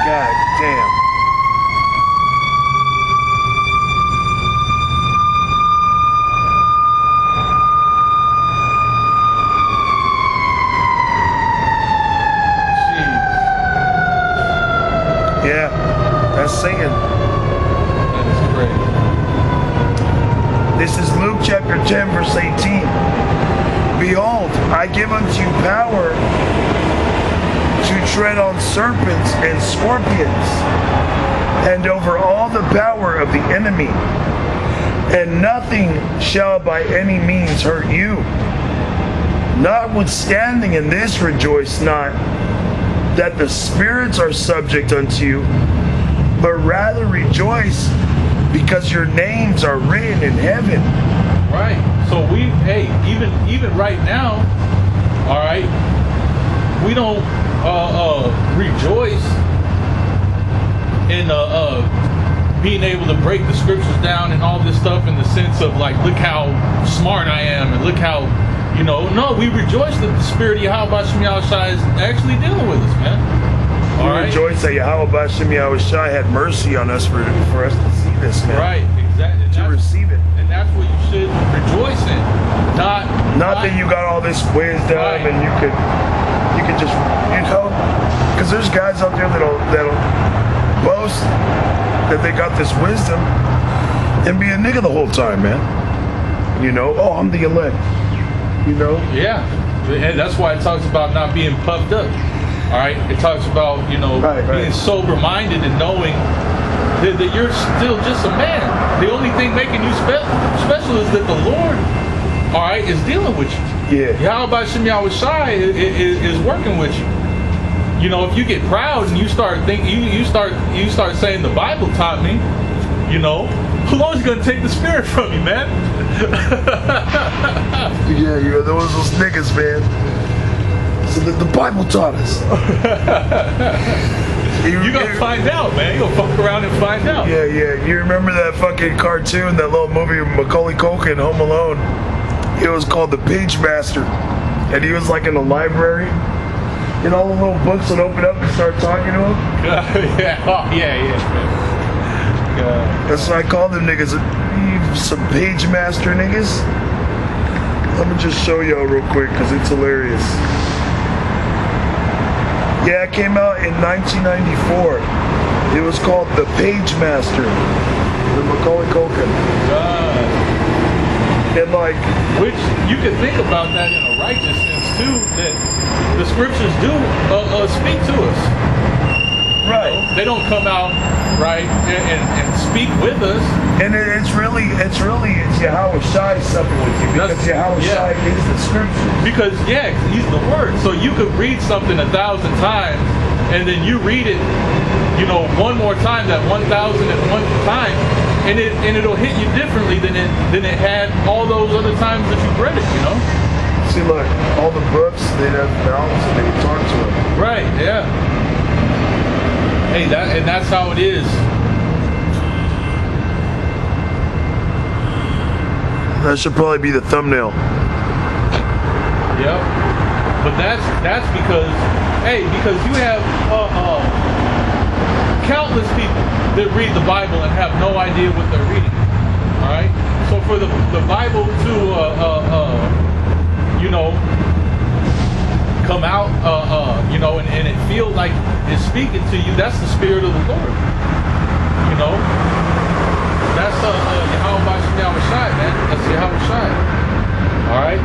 God damn. Yeah, that's Satan.
That is great.
This is Luke chapter 10, verse 18. Behold, I give unto you power to tread on serpents and scorpions, and over all the power of the enemy, and nothing shall by any means hurt you. Notwithstanding in this rejoice not that the spirits are subject unto you, but rather rejoice because your names are written in heaven.
Right. So even right now, all right, we don't rejoice in being able to break the scriptures down and all this stuff in the sense of like, look how smart I am and look how, you know, no, we rejoice that the Spirit of Yahweh Shai is actually dealing with us, man. All right.
Rejoice that Yahweh Shai had mercy on us for us to see this, man.
Right, exactly.
To receive it.
And that's what you should rejoice in. Not
that you got all this wisdom, right, and you could just, you know, because there's guys out there that'll boast boast that they got this wisdom and be a nigga the whole time, man. You know, oh, I'm the elect. You know?
Yeah. And that's why it talks about not being puffed up. All right? It talks about, you know, being sober-minded and knowing that you're still just a man. The only thing making you special is that the Lord, all right, is dealing with you.
Yeah.
Yahweh Shem Yahweh Shai is working with you. You know, if you get proud and you start thinking, you start saying the Bible taught me, you know, who long is going to take the spirit from you, man?
Yeah, those niggas, man. So the Bible taught us.
You gonna find out, man. You gonna fuck around and find out.
Yeah. You remember that fucking cartoon, that little movie with Macaulay Culkin, Home Alone? It was called The Page Master, and he was like in a library, and all the little books would open up and start talking to him.
Yeah.
That's what I call them niggas. Some Page Master niggas. Let me just show y'all real quick because it's hilarious. Yeah, it came out in 1994. It was called The Page Master with Macaulay Culkin. And like,
which you could think about that in a righteous sense too, that the scriptures do speak to us.
Right.
You know, they don't come out right and speak with us.
And it's really Yahweh Shai something with you, because Yahweh Shai is the scripture.
Because he's the word. So you could read something 1,000 times, and then you read it, you know, one more time, that 1,001 time, and it'll hit you differently than it had all those other times that you've read it. You know.
See, look, all the books, they have mouths and they talk to them.
Right. Yeah. Hey, that's how it is.
That should probably be the thumbnail.
Yep. But that's because you have countless people that read the Bible and have no idea what they're reading. All right. So for the Bible to you know, come out you know, and it feels like it's speaking to you, that's the Spirit of the Lord. You know. That's Yahweh Shem Shai, man. That's Yahweh Shai. Alright?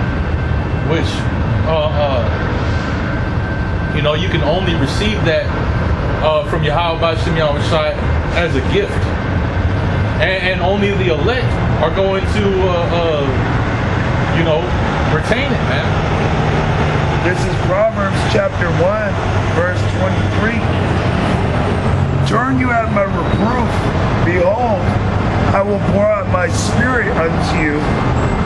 Which you know, you can only receive that from Yahweh Shem Shai as a gift. And only the elect are going to you know, retain it, man.
This is Proverbs chapter 1, verse 23. Turn you at my reproof. Behold, I will pour out my spirit unto you.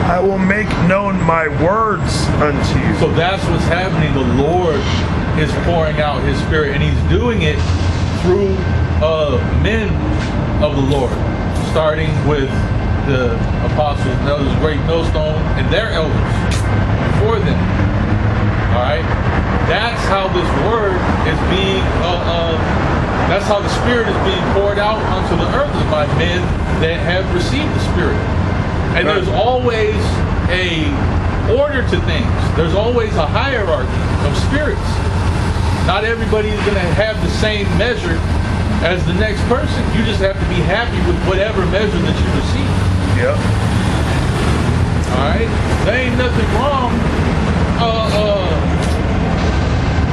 I will make known my words unto you.
So that's what's happening. The Lord is pouring out his spirit, and he's doing it through men of the Lord, starting with the apostles and elders, great millstone, and their elders before them. All right? That's how this word is being that's how the Spirit is being poured out onto the earth, is by men that have received the Spirit. And there's always a order to things. There's always a hierarchy of spirits. Not everybody is going to have the same measure as the next person. You just have to be happy with whatever measure that you receive.
Yep.
All right? There ain't nothing wrong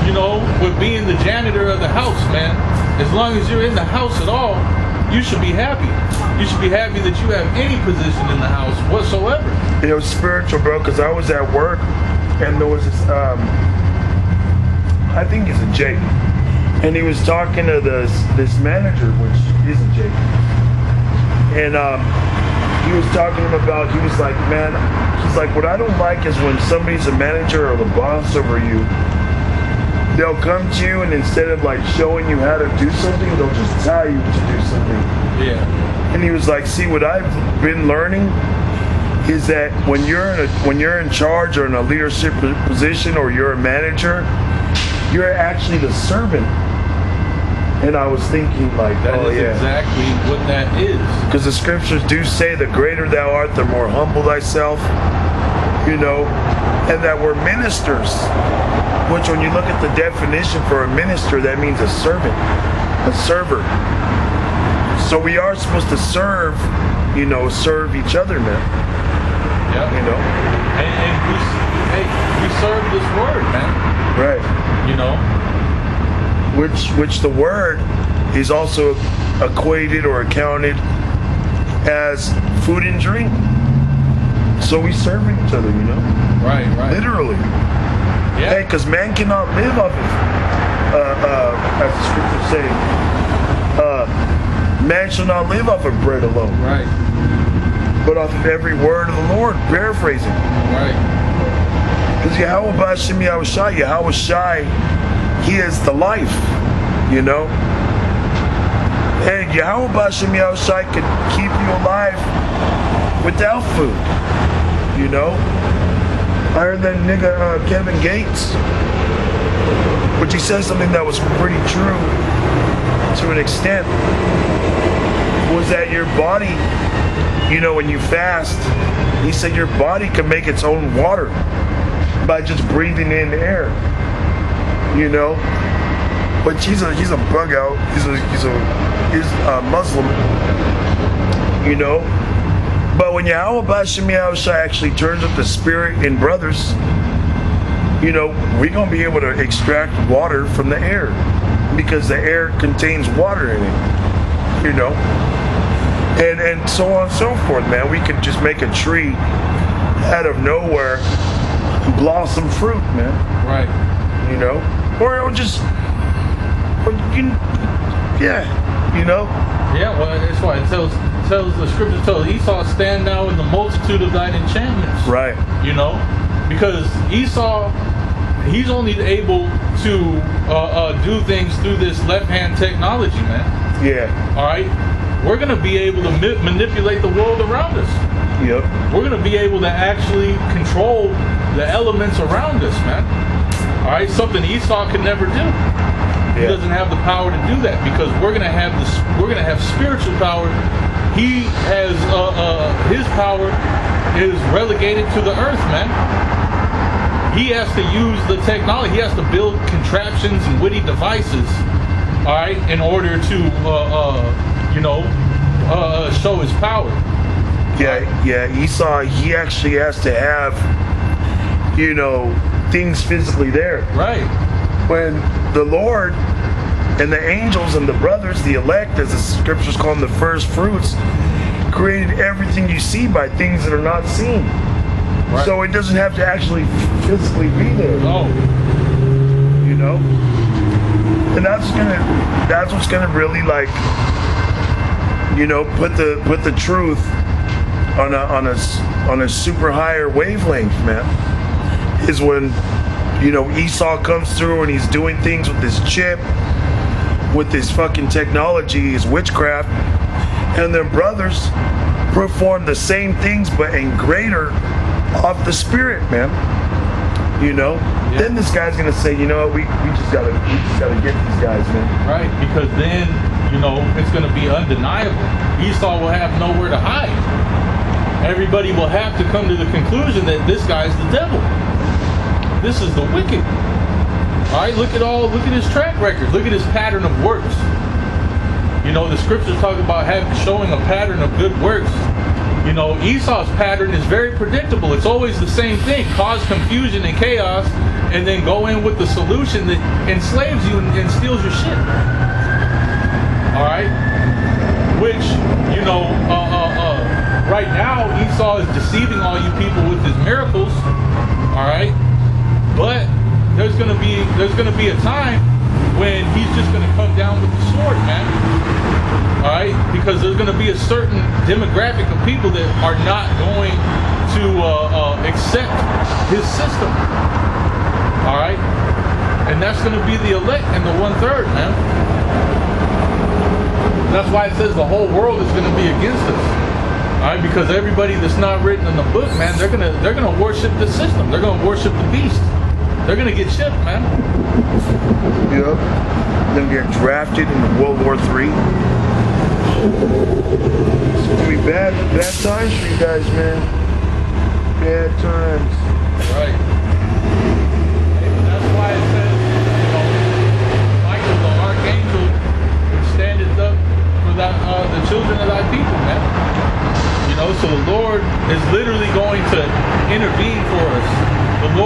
you know, with being the janitor of the house, man. As long as you're in the house at all, you should be happy. You should be happy that you have any position in the house whatsoever.
It was spiritual, bro, because I was at work, and there was this, I think he's a Jake, and he was talking to this manager, which isn't Jake, and he was talking to him about, he was like, man, he's like, what I don't like is when somebody's a manager or the boss over you, they'll come to you, and instead of like showing you how to do something, they'll just tell you to do something.
Yeah.
And he was like, see, what I've been learning is that when you're in charge or in a leadership position, or you're a manager, you're actually the servant. And I was thinking like,
that is exactly what that is.
Because the scriptures do say, the greater thou art, the more humble thyself, you know, and that we're ministers. Which, when you look at the definition for a minister, that means a servant. a server. So we are supposed to serve each other, man.
Yeah. And we serve this word, man.
Right. Which the word is also equated or accounted as food and drink. So we serve each other,
Right.
Literally.
Yeah.
Hey, because man cannot live off of, as the scriptures say, man shall not live off of bread alone.
Right.
But off of every word of the Lord, paraphrasing.
Right.
Because Yahweh B'Hashem Yahweh Shai, He is the life, And Yahweh B'Hashem Yahweh Shai can keep you alive without food, I heard that nigga Kevin Gates, which he said something that was pretty true to an extent, was that your body, when you fast, he said your body can make its own water by just breathing in air, But he's a bug out. He's a Muslim, But when Yahweh B'Hashem Yahweh Shai actually turns up the spirit in brothers, we're gonna be able to extract water from the air because the air contains water in it, and so on and so forth, man. We can just make a tree out of nowhere blossom fruit, man.
Right.
Or it'll just,
Yeah, well, that's why it tells the scripture tells Esau, stand now in the multitude of thine enchantments.
Right.
Because Esau, he's only able to do things through this left-hand technology, man.
Yeah.
All right? We're going to be able to manipulate the world around us.
Yep.
We're going to be able to actually control the elements around us, man. All right? Something Esau could never do. He doesn't have the power to do that because we're going to have spiritual power. He has his power is relegated to the earth, man. He has to use the technology. He has to build contraptions and witty devices, all right, in order to show his power.
Yeah. Esau, he actually has to have things physically there.
Right.
When the Lord and the angels and the brothers, the elect, as the scriptures call them, the first fruits, created everything you see by things that are not seen. Right. So it doesn't have to actually physically be there.
No.
And that's what's gonna really put the truth on a super higher wavelength, man. Is when Esau comes through and he's doing things with this chip, with this fucking technology, his witchcraft, and their brothers perform the same things but in greater off the spirit, man. Then this guy's gonna say, we just gotta get these guys, man.
Right, because then it's gonna be undeniable. Esau will have nowhere to hide. Everybody will have to come to the conclusion that this guy's the devil. This is the wicked. All right, look at his track record. Look at his pattern of works. The scriptures talk about showing a pattern of good works. Esau's pattern is very predictable. It's always the same thing: cause confusion and chaos, and then go in with the solution that enslaves you and steals your shit. All right, which right now Esau is deceiving all you people with his miracles. All right, but there's gonna be a time when he's just gonna come down with the sword, man. All right, because there's gonna be a certain demographic of people that are not going to accept his system. All right, and that's gonna be the elect and the 1/3, man. That's why it says the whole world is gonna be against us. All right, because everybody that's not written in the book, man, they're gonna worship the system. They're gonna worship the beast. They're gonna get shipped, man.
Yep. Then get drafted into World War III. It's gonna be bad times for you guys, man. Bad times.
Right. And that's why it says, Michael the archangel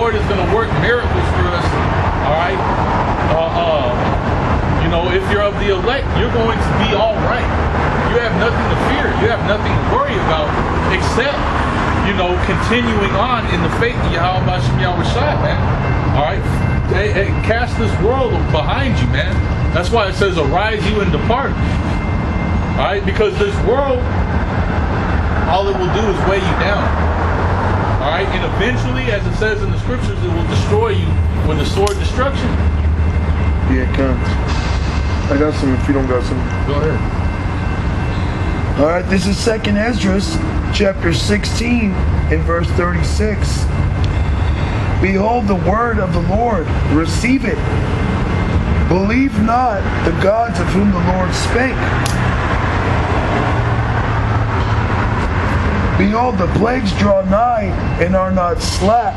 Lord is going to work miracles for us. All right. You know, if you're of the elect, you're going to be all right. You have nothing to fear. You have nothing to worry about except, you know, continuing on in the faith of Yahweh Bashem Yahweh Shai, man. All right. Hey, cast this world behind you, man. That's why it says, arise you and depart. All right. Because this world, all it will do is weigh you down. All right. And eventually, as it says in the scriptures, it will destroy you with the sword of destruction.
Yeah, it comes. I got some if you don't got some.
Go ahead.
All right, this is 2nd Esdras, chapter 16, in verse 36. Behold the word of the Lord, receive it. Believe not the gods of whom the Lord spake. Behold, the plagues draw nigh and are not slack.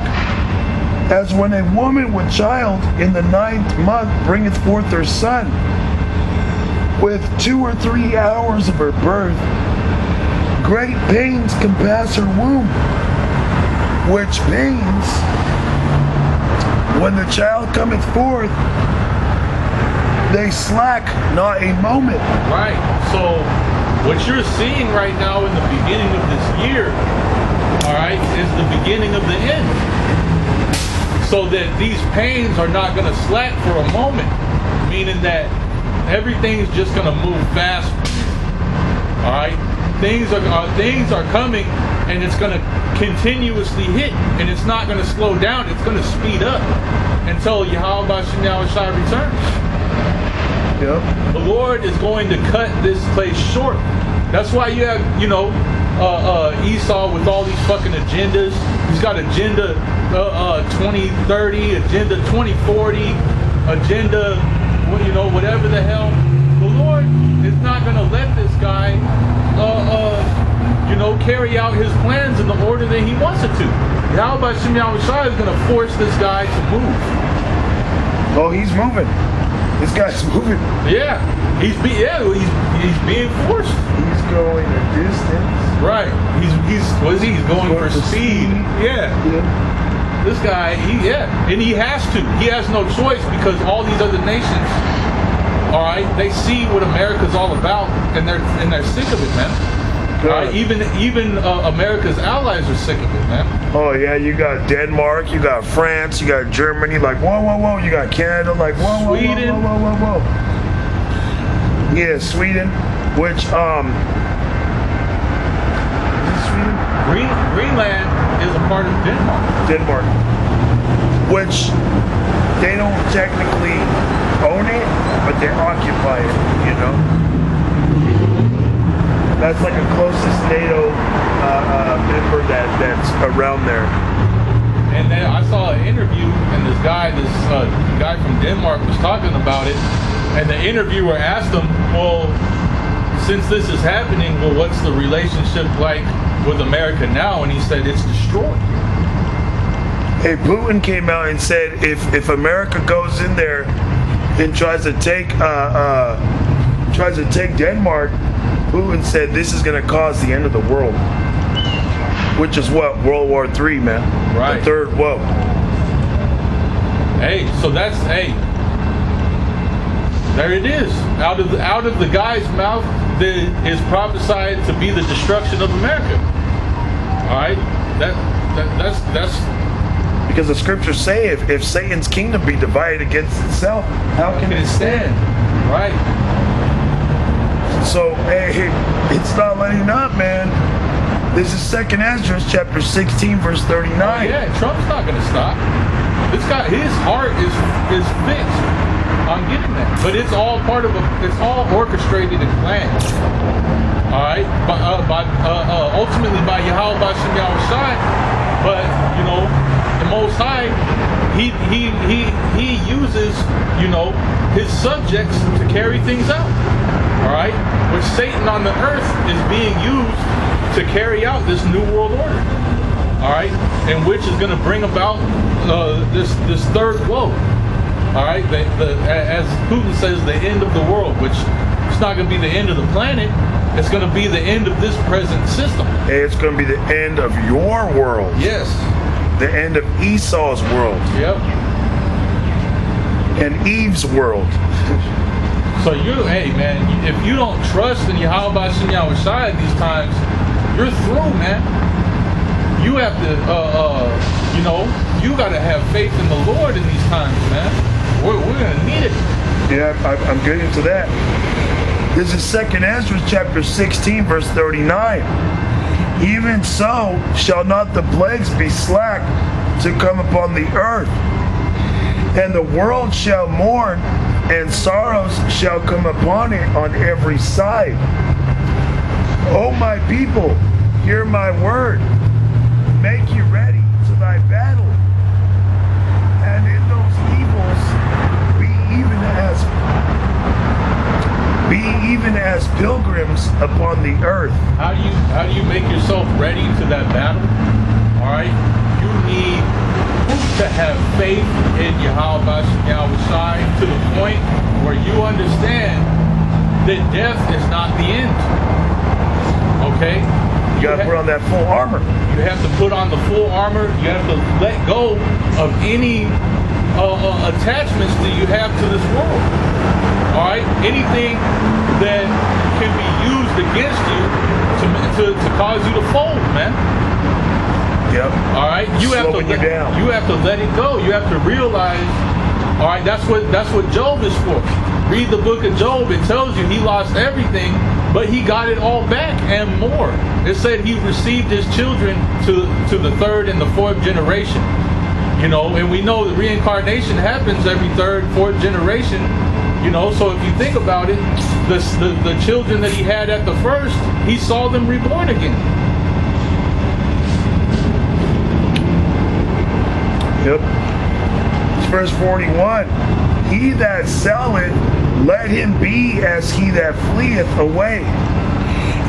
As when a woman with child in the 9th month bringeth forth her son, with 2 or 3 hours of her birth, great pains compass her womb, which pains, when the child cometh forth, they slack not a moment.
Right. So what you're seeing right now in the beginning of this year, all right, is the beginning of the end. So that these pains are not going to slack for a moment, meaning that everything's just going to move fast. All right, things are coming, and it's going to continuously hit, and it's not going to slow down. It's going to speed up until Yahweh Bashem Yahweh Shai returns.
Yep.
The Lord is going to cut this place short. That's why you have, you know, Esau with all these fucking agendas. He's got agenda 2030, agenda 2040, agenda, you know, whatever the hell. The Lord is not going to let this guy, you know, carry out his plans in the order that he wants it to. Yahweh Bashem Yahweh Shai is going to force this guy to move.
Oh, he's moving. This guy's moving.
Yeah, he's being forced.
He's going a distance.
Right. He's going for speed. Yeah. This guy, and he has to. He has no choice because all these other nations, all right, they see what America's all about, and they're sick of it, man. All right? Even America's allies are sick of it, man.
Oh yeah, you got Denmark, you got France, you got Germany, like whoa, whoa, whoa. You got Canada, like whoa, whoa,
Sweden.
whoa, whoa, whoa, whoa. Yeah, Sweden, which
Greenland is a part of
Denmark, which they don't technically own it, but they occupy it, you know? That's like a closest NATO member that's around there.
And then I saw an interview, and this guy from Denmark was talking about it, and the interviewer asked him, well, since this is happening, well, what's the relationship like with America now? And he said it's destroyed.
Hey, Putin came out and said if America goes in there and tries to take Denmark, Putin said this is going to cause the end of the world, which is what, World War III, man.
Right.
The third. Whoa.
Hey, so that's there it is. Out of the guy's mouth that is prophesied to be the destruction of America. All right, that's
because the scriptures say if Satan's kingdom be divided against itself, how can it stand?
Right.
So hey, it's not letting up, man. This is 2nd Esdras chapter 16 verse 39.
Oh, yeah, Trump's not going to stop. This guy, his heart is fixed on getting that, but it's all part of it's all orchestrated and planned. All right, ultimately by Yahweh Bashem Yahweh Shai, but you know, the Most High, he uses, you know, his subjects to carry things out. All right, which Satan on the earth is being used to carry out this new world order. All right, and which is going to bring about this third woe. All right, as Putin says, the end of the world, which it's not going to be the end of the planet. It's going to be the end of this present system.
It's going to be the end of your world.
Yes.
the end of Esau's world
Yep.
and Eve's world.
So hey man, if you don't trust in Yahweh Shem Yahushua at these times, you're through, man. You have to, you got to have faith in the Lord in these times, man. We're going to need it.
Yeah, I'm getting to that. This is 2nd Ezra chapter 16, verse 39. Even so shall not the plagues be slack to come upon the earth, and the world shall mourn, and sorrows shall come upon it on every side. O my people, hear my word. Make you ready to thy battle. And in those evils, be even as pilgrims upon the earth.
How do you make yourself ready to that battle? All right, you need to have faith in Yahweh Shem Yahushua to the point where you understand that death is not the end. Okay?
You got to put on that full armor.
You have to put on the full armor. You have to let go of any attachments that you have to this world. All right? Anything that can be used against you to cause you to fold, man.
Yep.
All right? You have to let it go. You have to realize, all right, that's what Job is for. Read the book of Job. It tells you he lost everything, but he got it all back and more. It said he received his children to the 3rd and the 4th generation. And we know that reincarnation happens every 3rd, 4th generation. So if you think about it, the children that he had at the first, he saw them reborn again.
Yep. It's verse 41. He that selleth, let him be as he that fleeth away,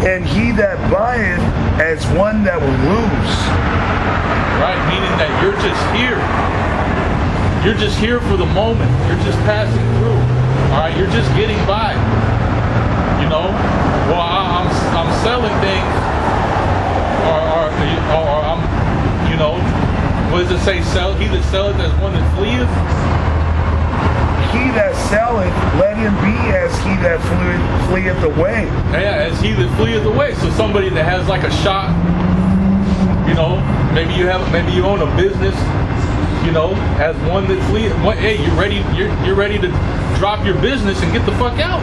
and he that buyeth as one that will lose.
Right, meaning that you're just here. You're just here for the moment. You're just passing through. All right, you're just getting by. Well, I'm selling things, or I'm, what does it say? He that selleth as one that fleeth. He
that selleth, let him be as he that fleeth away.
Yeah, as he that fleeth away. So somebody that has like a shop, maybe you own a business, as one that fleeth. Hey, you're ready to drop your business and get the fuck out.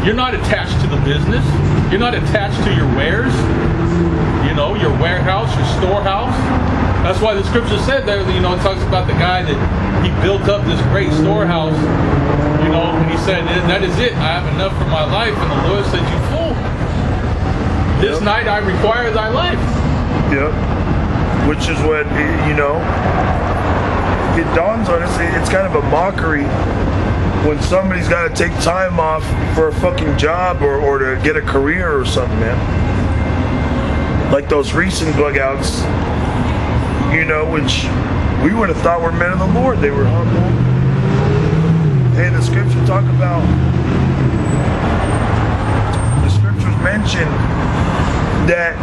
You're not attached to the business. You're not attached to your wares, your warehouse, your storehouse. That's why the scripture said there, it talks about the guy that he built up this great storehouse, and he said, that is it. I have enough for my life. And the Lord said, you fool. This night I require thy life.
Yep. Which is what, it dawns on us. It's kind of a mockery when somebody's got to take time off for a fucking job or to get a career or something, man. Like those recent bug outs, which we would have thought were men of the Lord. They were humble. Hey, the scriptures talk about, the scriptures mention that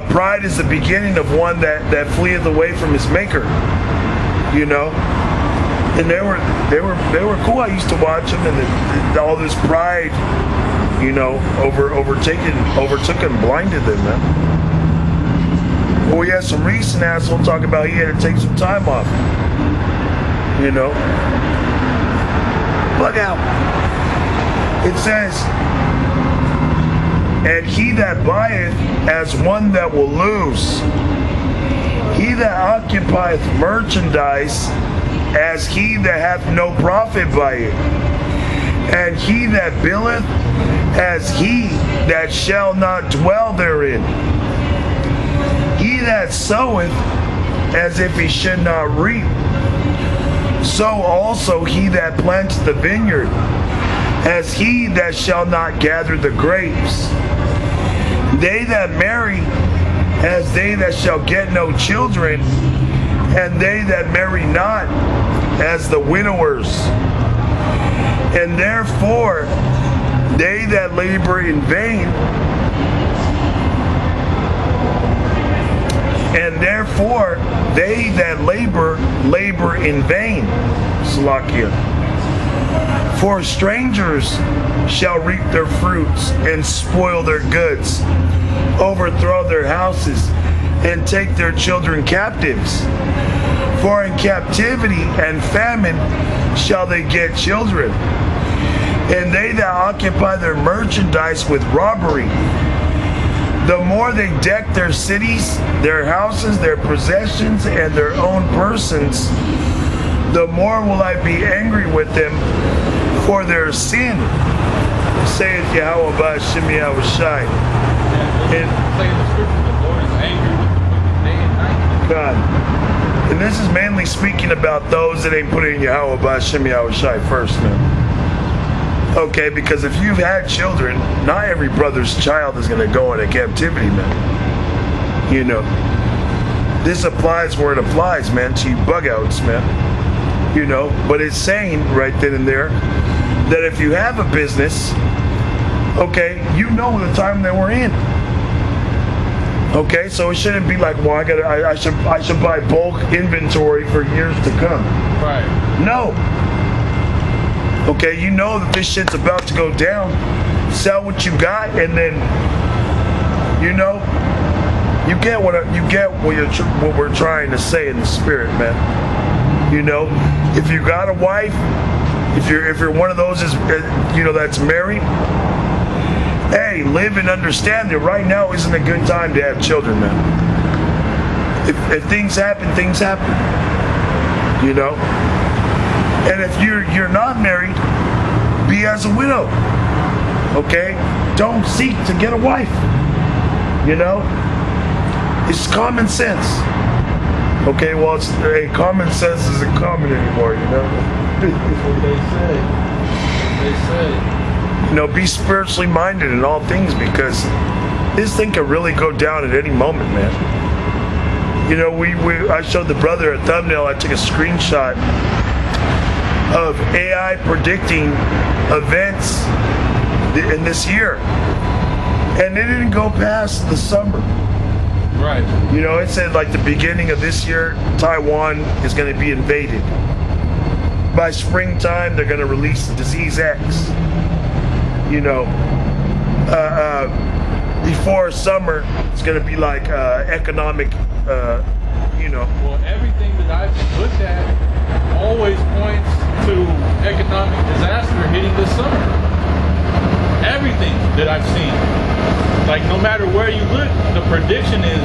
pride is the beginning of one that fleeth away from his maker. And they were cool. I used to watch them, and all this pride, overtook and blinded them, man. Well, we had some recent asshole talk about he had to take some time off. Look out. It says, and he that buyeth as one that will lose. He that occupieth merchandise as he that hath no profit by it. And he that billeth as he that shall not dwell therein. He that soweth as if he should not reap. So also he that plants the vineyard as he that shall not gather the grapes. They that marry as they that shall get no children, and they that marry not as the widowers. And therefore they that labor in vain And therefore they that labor in vain. Salakia. For strangers shall reap their fruits and spoil their goods, overthrow their houses, and take their children captives. For in captivity and famine shall they get children. And they that occupy their merchandise with robbery, the more they deck their cities, their houses, their possessions, and their own persons, the more will I be angry with them for their sin, saith Yahweh Ba'Shem Yahushai.
And saying the scripture, the Lord is angry with the wicked day and night.
God. And this is mainly speaking about those that ain't putting Yahweh Ba'Shem Yahushai first, man. Okay, because if you've had children, not every brother's child is going to go into captivity, man. You know, this applies where it applies, man, to you bug outs, man. You know, but it's saying right then and there that if you have a business, okay, you know the time that we're in. Okay, so it shouldn't be like, well, I should buy bulk inventory for years to come.
Right.
No. Okay, you know that this shit's about to go down. Sell what you got, and then, you know, you get what we're trying to say in the spirit, man. You know, if you got a wife, if you're one of those that's married, hey, live and understand that right now isn't a good time to have children, man. If things happen, things happen. You know. And if you're not married, be as a widow. Okay? Don't seek to get a wife. You know? It's common sense. Okay, well, common sense isn't common anymore, you know?
That's what they say.
You know, be spiritually minded in all things, because this thing can really go down at any moment, man. You know, I showed the brother a thumbnail. I took a screenshot of AI predicting events in this year, and it didn't go past the summer.
Right.
You know, it said like the beginning of this year, Taiwan is going to be invaded. By springtime, they're going to release disease X. You know, before summer, it's going to be like economic. You know.
Well, everything that I've looked at always points to economic disaster hitting this summer. Everything that I've seen. Like, no matter where you look, the prediction is